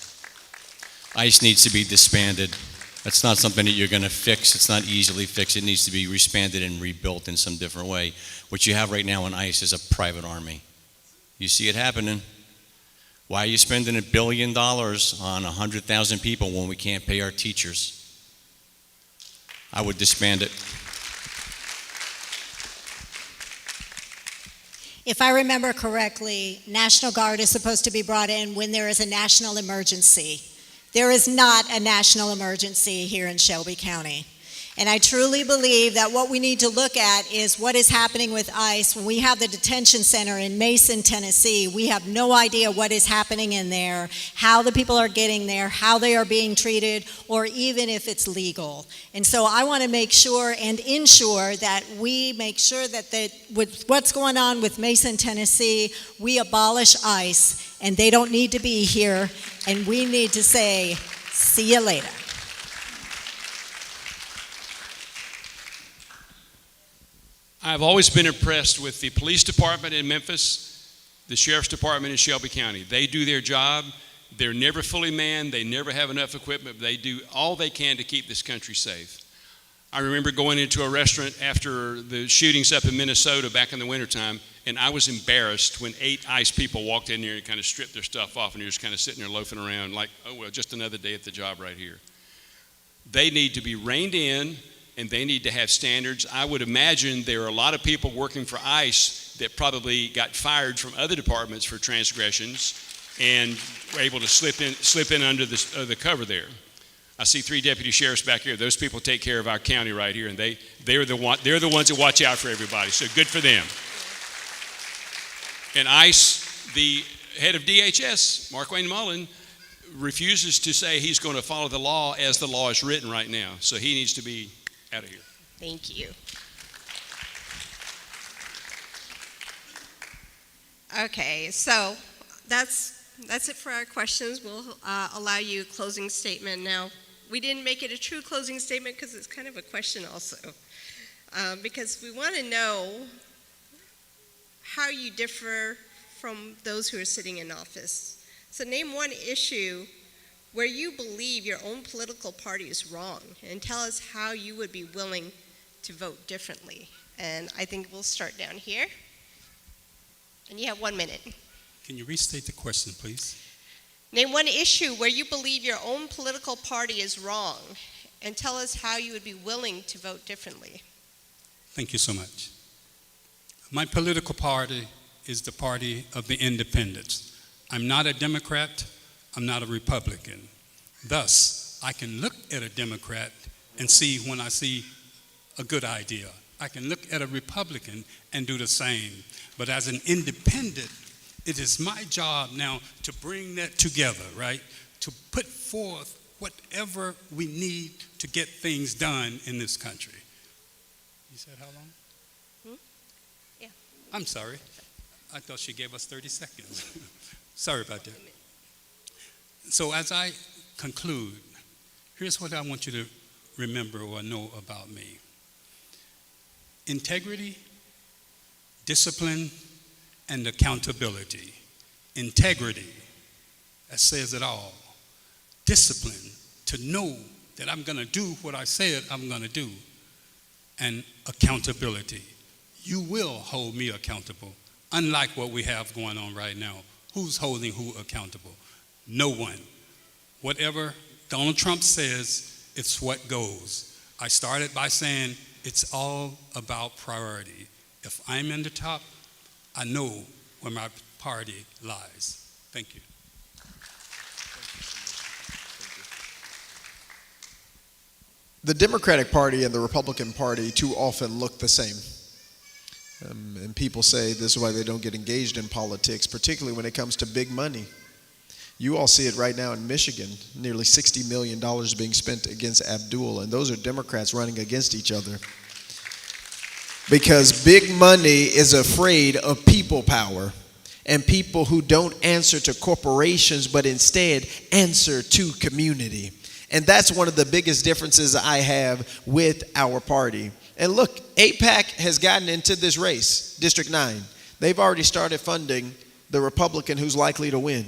ICE needs to be disbanded. That's not something that you're going to fix. It's not easily fixed. It needs to be disbanded and rebuilt in some different way. What you have right now in ICE is a private army. You see it happening. Why are you spending $1 billion on 100,000 people when we can't pay our teachers? I would disband it. If I remember correctly, National Guard is supposed to be brought in when there is a national emergency. There is not a national emergency here in Shelby County. And I truly believe that what we need to look at is what is happening with ICE. When we have the detention center in Mason, Tennessee, we have no idea what is happening in there, how the people are getting there, how they are being treated, or even if it's legal. And so I want to make sure and ensure that we make sure that with what's going on with Mason, Tennessee, we abolish ICE, and they don't need to be here, and we need to say, see you later. I've always been impressed with the police department in Memphis, the sheriff's department in Shelby County. They do their job. They're never fully manned. They never have enough equipment. They do all they can to keep this country safe. I remember going into a restaurant after the shootings up in Minnesota back in the wintertime, and I was embarrassed when 8 ICE people walked in there and kind of stripped their stuff off, and you're just kind of sitting there loafing around like, oh, well, just another day at the job right here. They need to be reined in, and they need to have standards. I would imagine there are a lot of people working for ICE that probably got fired from other departments for transgressions and were able to slip in under the cover there. I see 3 deputy sheriffs back here. Those people take care of our county right here, and they're the ones that watch out for everybody, so good for them. And ICE, the head of DHS, Mark Wayne Mullen, refuses to say he's going to follow the law as the law is written right now, so he needs to be out of here. Thank you. Okay, so that's it for our questions. We'll allow you a closing statement now. We didn't make it a true closing statement because it's kind of a question also, because we want to know how you differ from those who are sitting in office. So name one issue where you believe your own political party is wrong, and tell us how you would be willing to vote differently. And I think we'll start down here. And you have 1 minute. Can you restate the question, please? Name one issue where you believe your own political party is wrong, and tell us how you would be willing to vote differently. Thank you so much. My political party is the party of the independents. I'm not a Democrat. I'm not a Republican. Thus, I can look at a Democrat and see when I see a good idea. I can look at a Republican and do the same. But as an independent, it is my job now to bring that together, right? To put forth whatever we need to get things done in this country. You said how long? Yeah. I'm sorry. I thought she gave us 30 seconds. Sorry about that. So as I conclude, here's what I want you to remember or know about me. Integrity, discipline, and accountability. Integrity, that says it all. Discipline, to know that I'm going to do what I said I'm going to do. And accountability. You will hold me accountable, unlike what we have going on right now. Who's holding who accountable? No one. Whatever Donald Trump says, it's what goes. I started by saying it's all about priority. If I'm in the top, I know where my party lies. Thank you. The Democratic Party and the Republican Party too often look the same. And people say this is why they don't get engaged in politics, particularly when it comes to big money. You all see it right now in Michigan, nearly $60 million being spent against Abdul, and those are Democrats running against each other. Because big money is afraid of people power and people who don't answer to corporations but instead answer to community. And that's one of the biggest differences I have with our party. And look, AIPAC has gotten into this race, District 9. They've already started funding the Republican who's likely to win.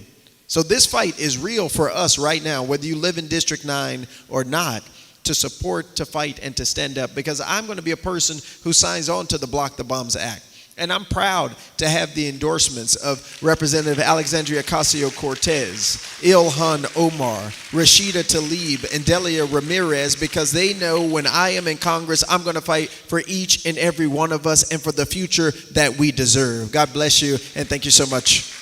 So this fight is real for us right now, whether you live in District 9 or not, to support, to fight, and to stand up. Because I'm going to be a person who signs on to the Block the Bombs Act. And I'm proud to have the endorsements of Representative Alexandria Ocasio-Cortez, Ilhan Omar, Rashida Tlaib, and Delia Ramirez, because they know when I am in Congress, I'm going to fight for each and every one of us and for the future that we deserve. God bless you, and thank you so much.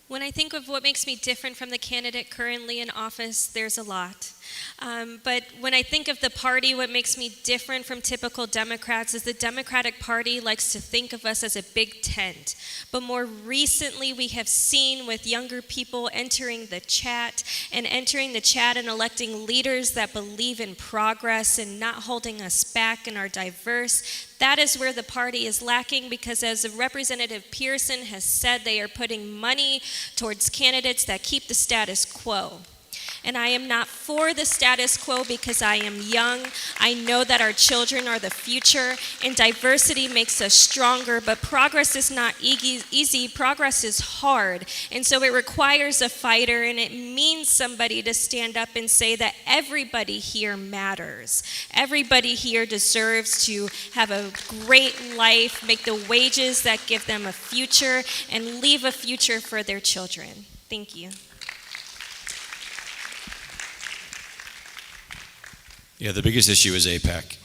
When I think of what makes me different from the candidate currently in office, there's a lot. But when I think of the party, what makes me different from typical Democrats is the Democratic Party likes to think of us as a big tent. But more recently, we have seen with younger people entering the chat and electing leaders that believe in progress and not holding us back and are diverse. That is where the party is lacking, because as Representative Pearson has said, they are putting money towards candidates that keep the status quo. And I am not for the status quo because I am young. I know that our children are the future, and diversity makes us stronger, but progress is not easy. Progress is hard. And so it requires a fighter, and it means somebody to stand up and say that everybody here matters. Everybody here deserves to have a great life, make the wages that give them a future, and leave a future for their children. Thank you. Yeah, the biggest issue is AIPAC.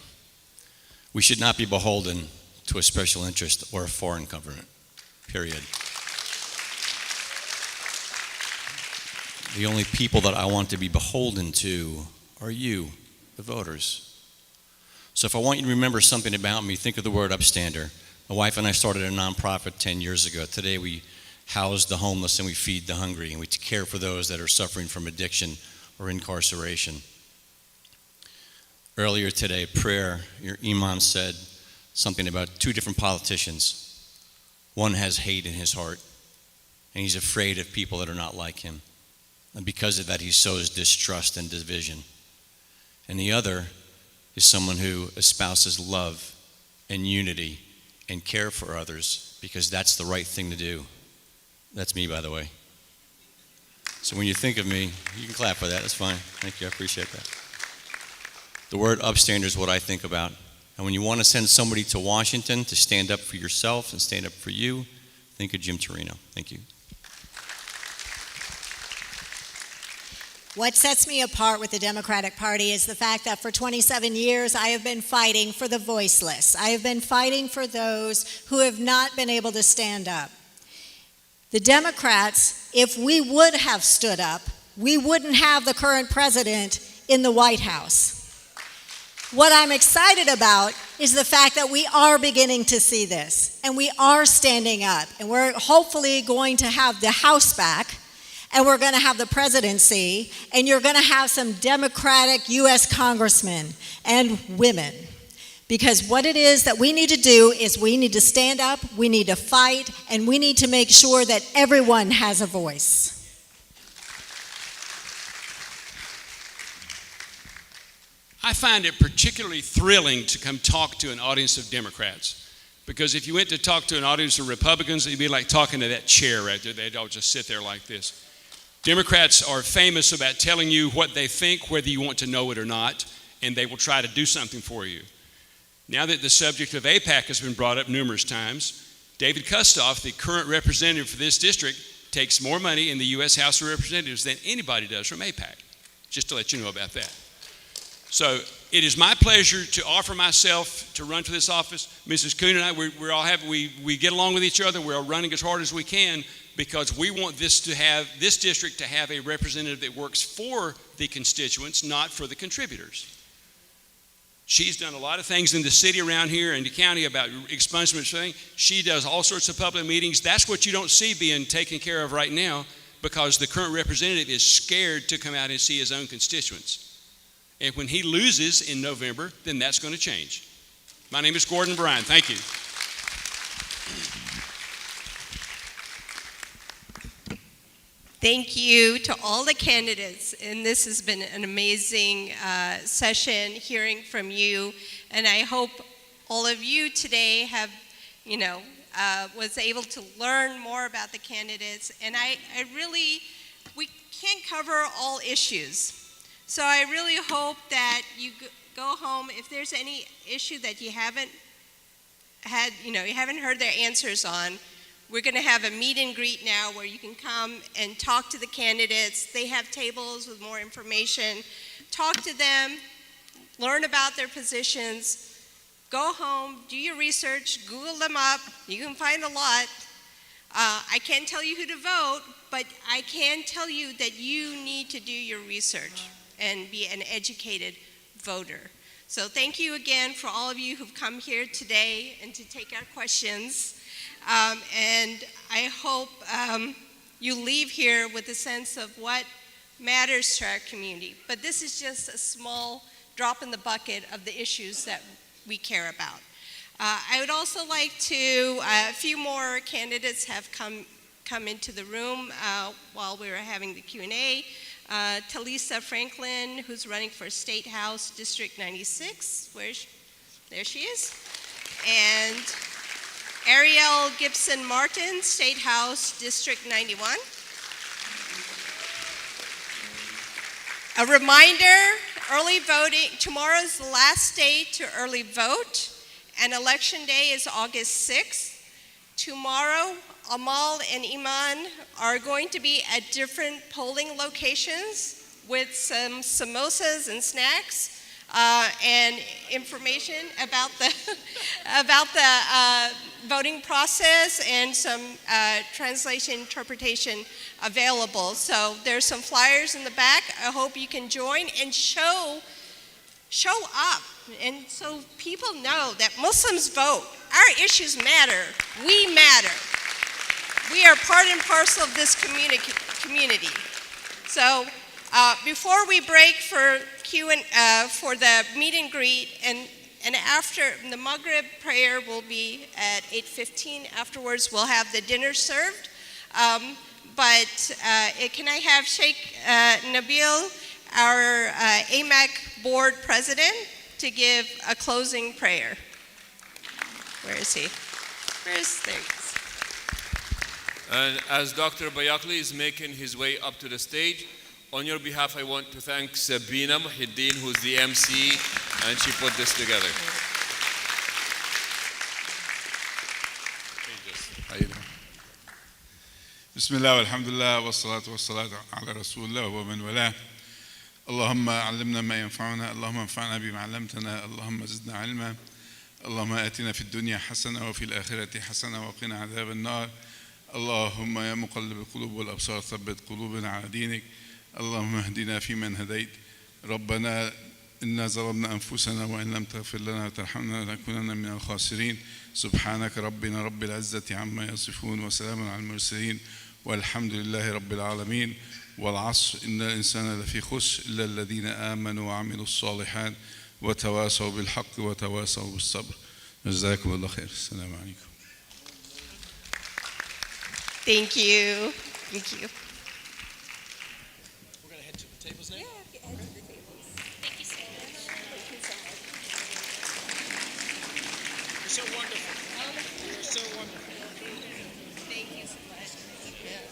We should not be beholden to a special interest or a foreign government, period. The only people that I want to be beholden to are you, the voters. So if I want you to remember something about me, think of the word upstander. My wife and I started a nonprofit 10 years ago. Today we house the homeless and we feed the hungry, and we care for those that are suffering from addiction or incarceration. Earlier today, prayer, your imam said something about two different politicians. One has hate in his heart, and he's afraid of people that are not like him. And because of that, he sows distrust and division. And the other is someone who espouses love and unity and care for others, because that's the right thing to do. That's me, by the way. So when you think of me, you can clap for that. That's fine. Thank you. I appreciate that. The word upstander is what I think about. And when you want to send somebody to Washington to stand up for yourself and stand up for you, think of Jim Torino. Thank you. What sets me apart with the Democratic Party is the fact that for 27 years I have been fighting for the voiceless. I have been fighting for those who have not been able to stand up. The Democrats, if we would have stood up, we wouldn't have the current president in the White House. What I'm excited about is the fact that we are beginning to see this, and we are standing up, and we're hopefully going to have the House back, and we're going to have the presidency, and you're going to have some Democratic U.S. congressmen and women. Because what it is that we need to do is we need to stand up, we need to fight, and we need to make sure that everyone has a voice. I find it particularly thrilling to come talk to an audience of Democrats, because if you went to talk to an audience of Republicans, it'd be like talking to that chair right there. They'd all just sit there like this. Democrats are famous about telling you what they think, whether you want to know it or not, and they will try to do something for you. Now that the subject of AIPAC has been brought up numerous times, David Kustoff, the current representative for this district, takes more money in the U.S. House of Representatives than anybody does from AIPAC, just to let you know about that. So it is my pleasure to offer myself to run for this office. Mrs. Kuhn and I, we get along with each other. We're running as hard as we can because we want this district to have a representative that works for the constituents, not for the contributors. She's done a lot of things in the city around here and the county about expungement. She does all sorts of public meetings. That's what you don't see being taken care of right now, because the current representative is scared to come out and see his own constituents. And when he loses in November, then that's going to change. My name is Gordon Bryan. Thank you. Thank you to all the candidates, and this has been an amazing session hearing from you, and I hope all of you today have, was able to learn more about the candidates, and we can't cover all issues. So I really hope that you go home, if there's any issue that you haven't heard their answers on, we're going to have a meet and greet now where you can come and talk to the candidates. They have tables with more information. Talk to them, learn about their positions, go home, do your research, Google them up. You can find a lot. I can't tell you who to vote, but I can tell you that you need to do your research and be an educated voter. So thank you again for all of you who've come here today and to take our questions. And I hope you leave here with a sense of what matters to our community. But this is just a small drop in the bucket of the issues that we care about. I would also like to, a few more candidates have come into the room while we were having the Q&A. Talisa Franklin, who's running for State House District 96, there she is. And Ariel Gibson Martin, State House District 91. A reminder, early voting, tomorrow's the last day to early vote, and election day is August 6th. Tomorrow, Amal and Iman are going to be at different polling locations with some samosas and snacks and information about the voting process and some translation interpretation available. So there's some flyers in the back. I hope you can join and show up, and so people know that Muslims vote. Our issues matter. We matter. We are part and parcel of this community. So before we break for for the meet and greet, and after the Maghrib prayer will be at 8:15. Afterwards, we'll have the dinner served. Can I have Sheikh Nabil, our AMAC board president, to give a closing prayer? Where is he? There he is. And as Dr. Bayakli is making his way up to the stage, on your behalf, I want to thank Sabina Muhiddin, who's the MC, and she put this together. بسم الله والحمد لله والصلاة والسلام على رسول الله ومن والاه. اللهم علمنا ما ينفعنا، اللهم انفعنا بما علمتنا، اللهم زدنا علما، اللهم آتنا في الدنيا حسنة وفي الآخرة حسنة وقنا عذاب النار. اللهم يا مقلب القلوب والأبصار ثبت قلوبنا على دينك. اللهم اهدنا فيمن هديت. ربنا إنا ظلمنا أنفسنا وإن لم تغفر لنا وترحمنا لنكونن من الخاسرين. سبحانك ربنا رب العزة عما يصفون وسلام على المرسلين والحمد لله رب العالمين. والعصر إن الإنسان لفي خسر إلا الذين آمنوا وعملوا الصالحات وتواصوا بالحق وتواصوا بالصبر. جزاكم الله خير. السلام عليكم. Thank you. Thank you. We're going to head to the tables now? Yeah, head to the tables. Thank you so much. Thank you so much. You're so wonderful. You're so wonderful. Thank you so much. Yeah.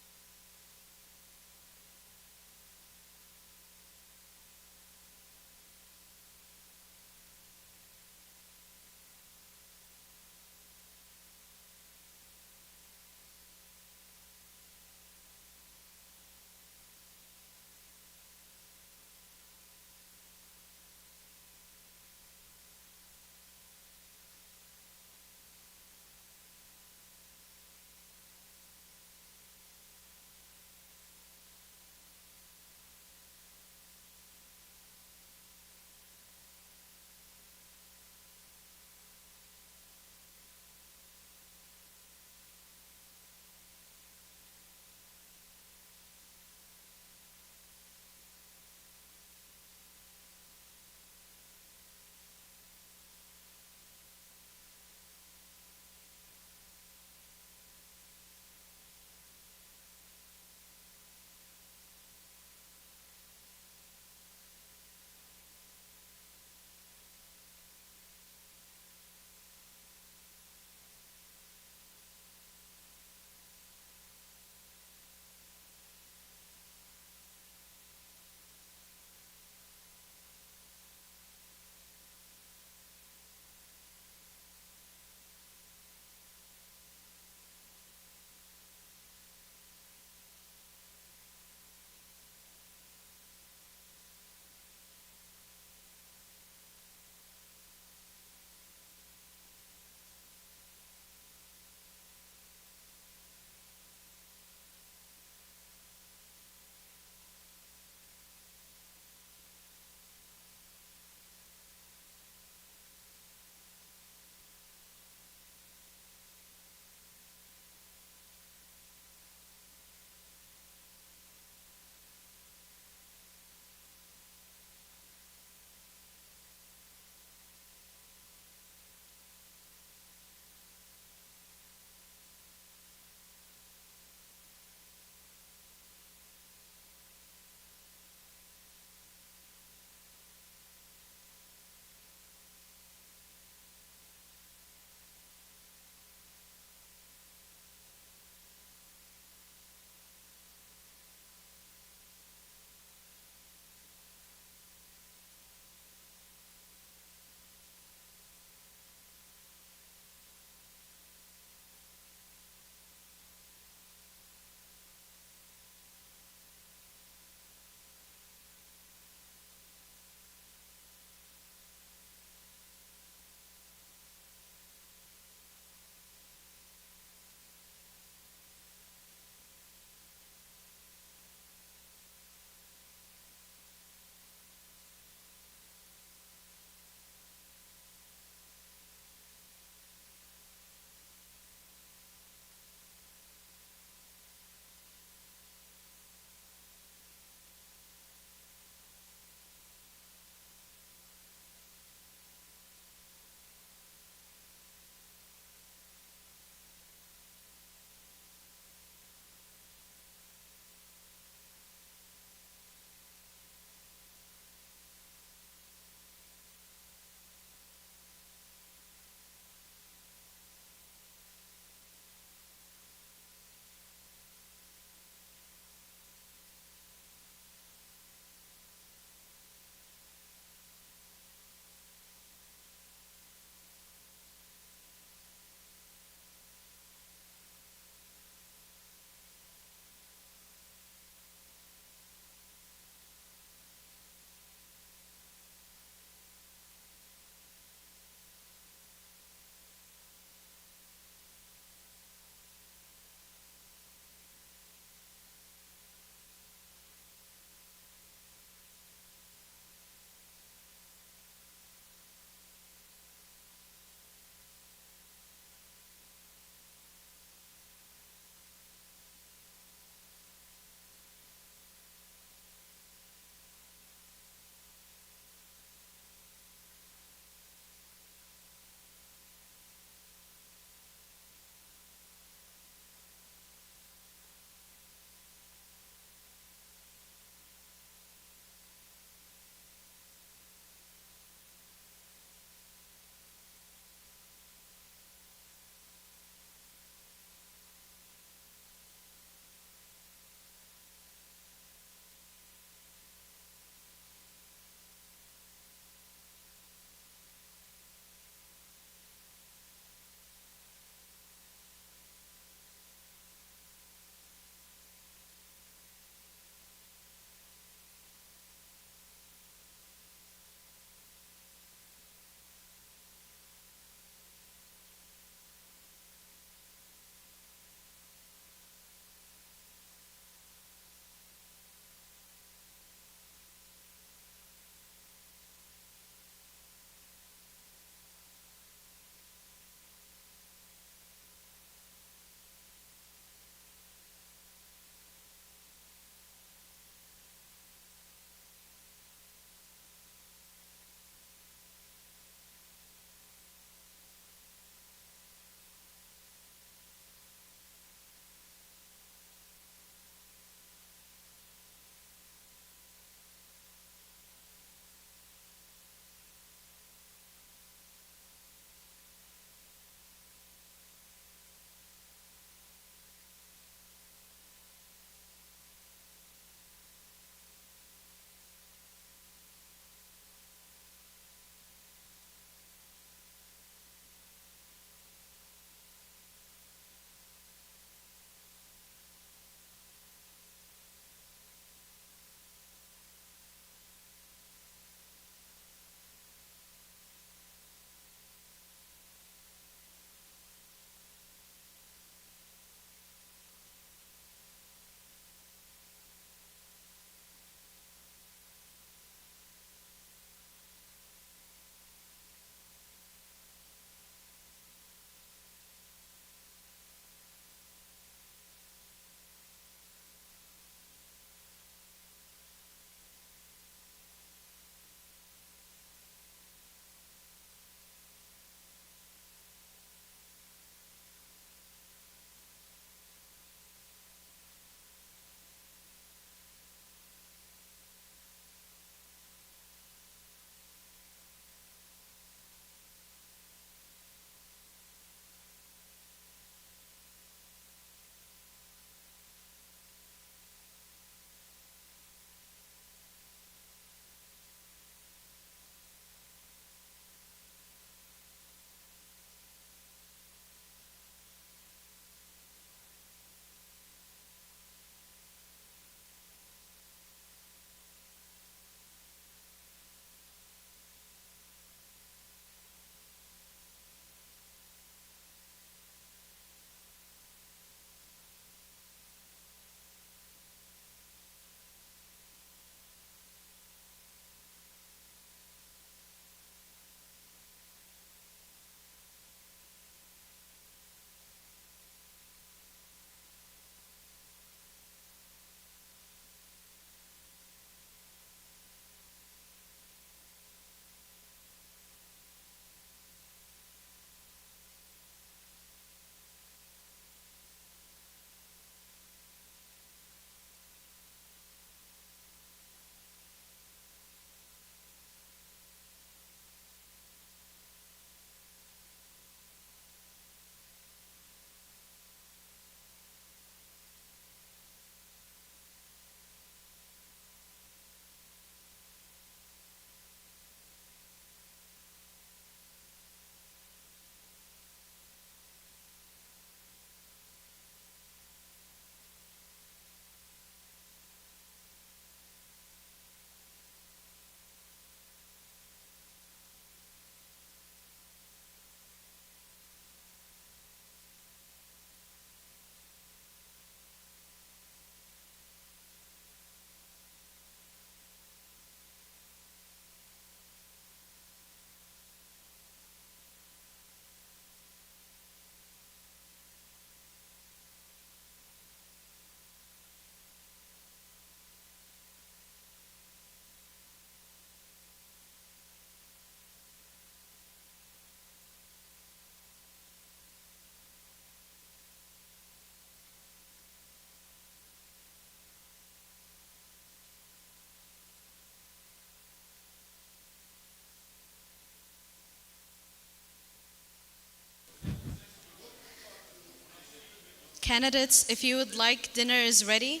Candidates, if you would like, dinner is ready.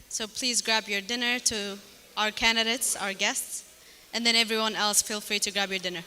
So please grab your dinner to our candidates, our guests, and then everyone else feel free to grab your dinner.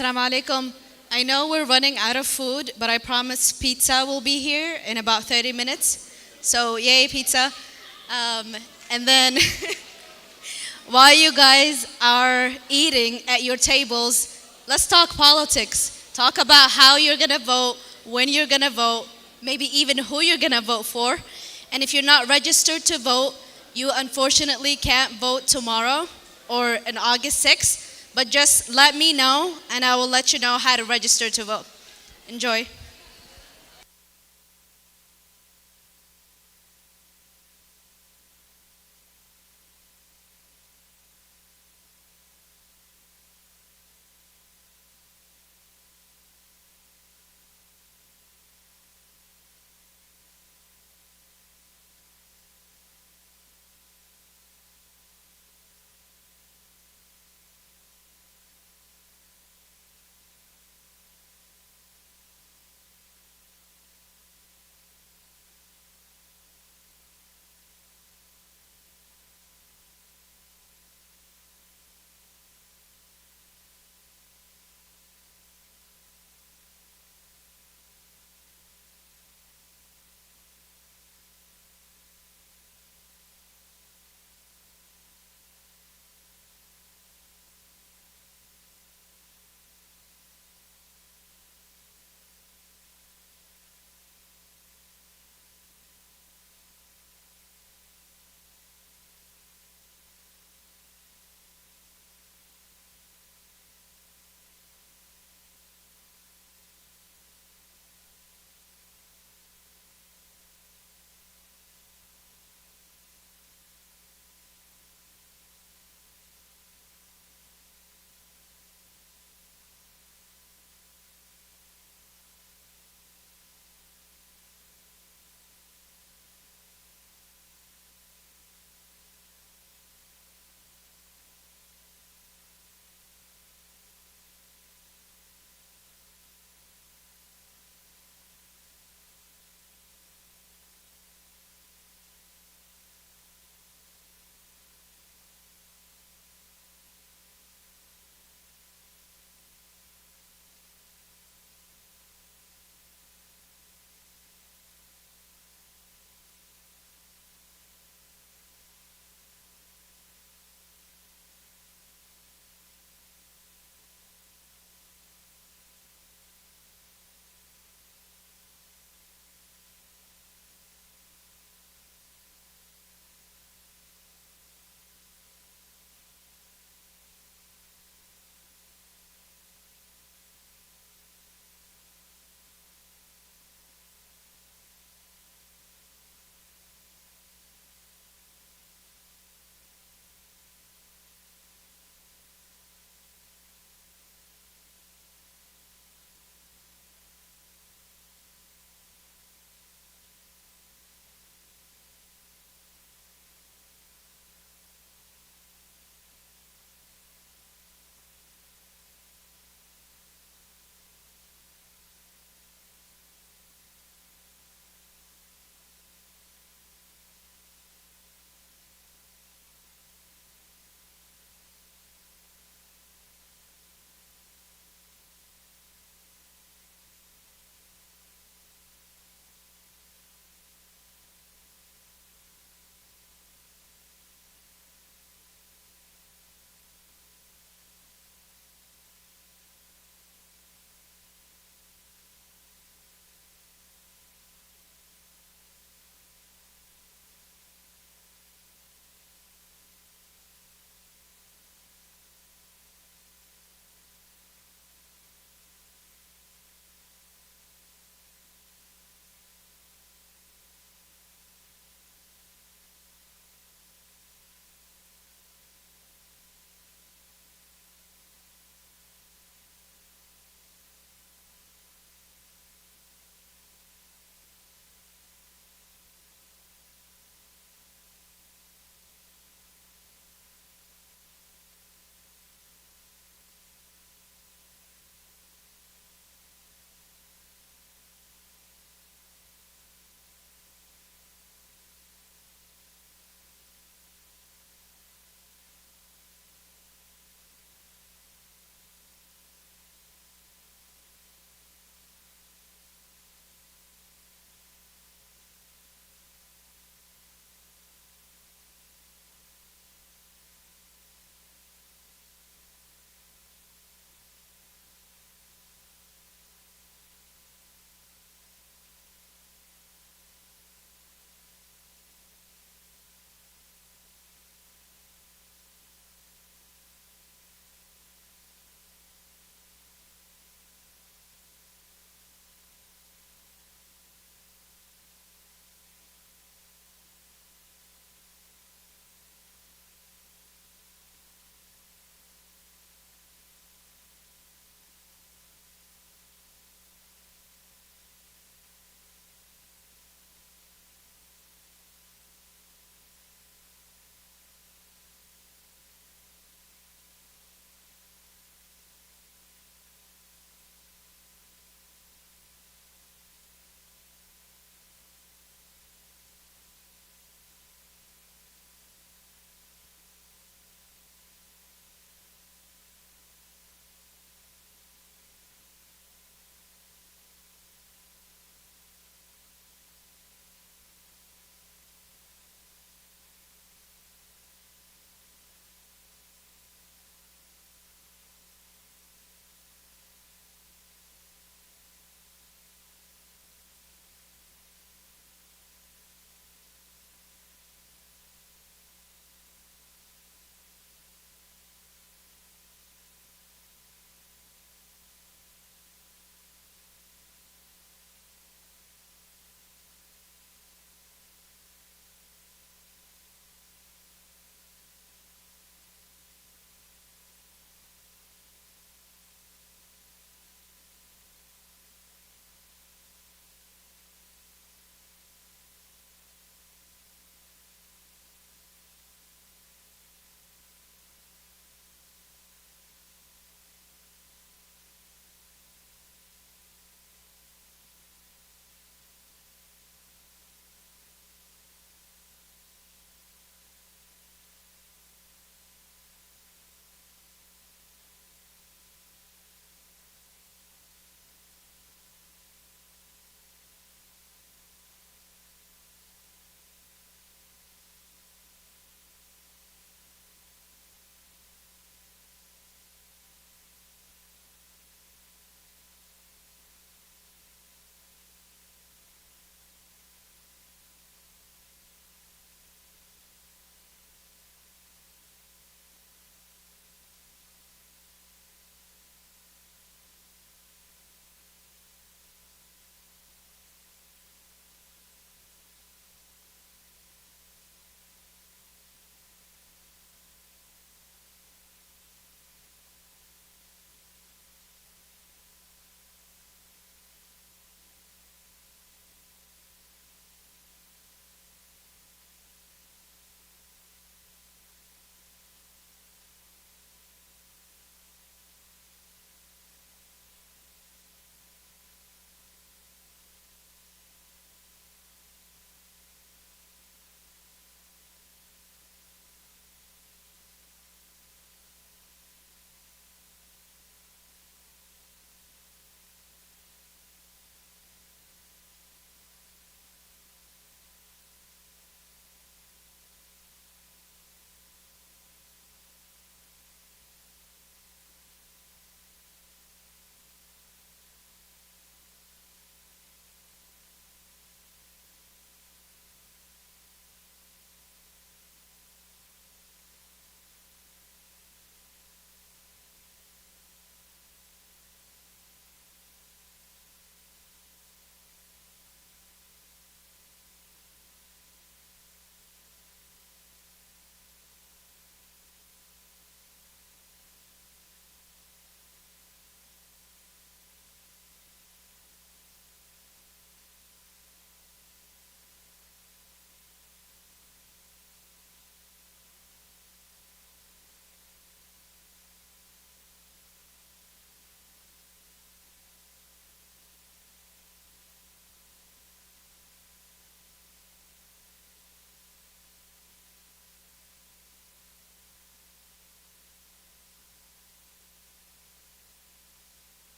Assalamu alaikum. I know we're running out of food, but I promise pizza will be here in about 30 minutes. So, yay, pizza. And then, while you guys are eating at your tables, let's talk politics. Talk about how you're going to vote, when you're going to vote, maybe even who you're going to vote for. And if you're not registered to vote, you unfortunately can't vote tomorrow or on August 6th. But just let me know, and I will let you know how to register to vote. Enjoy.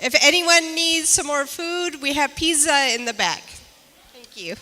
If anyone needs some more food, we have pizza in the back. Thank you.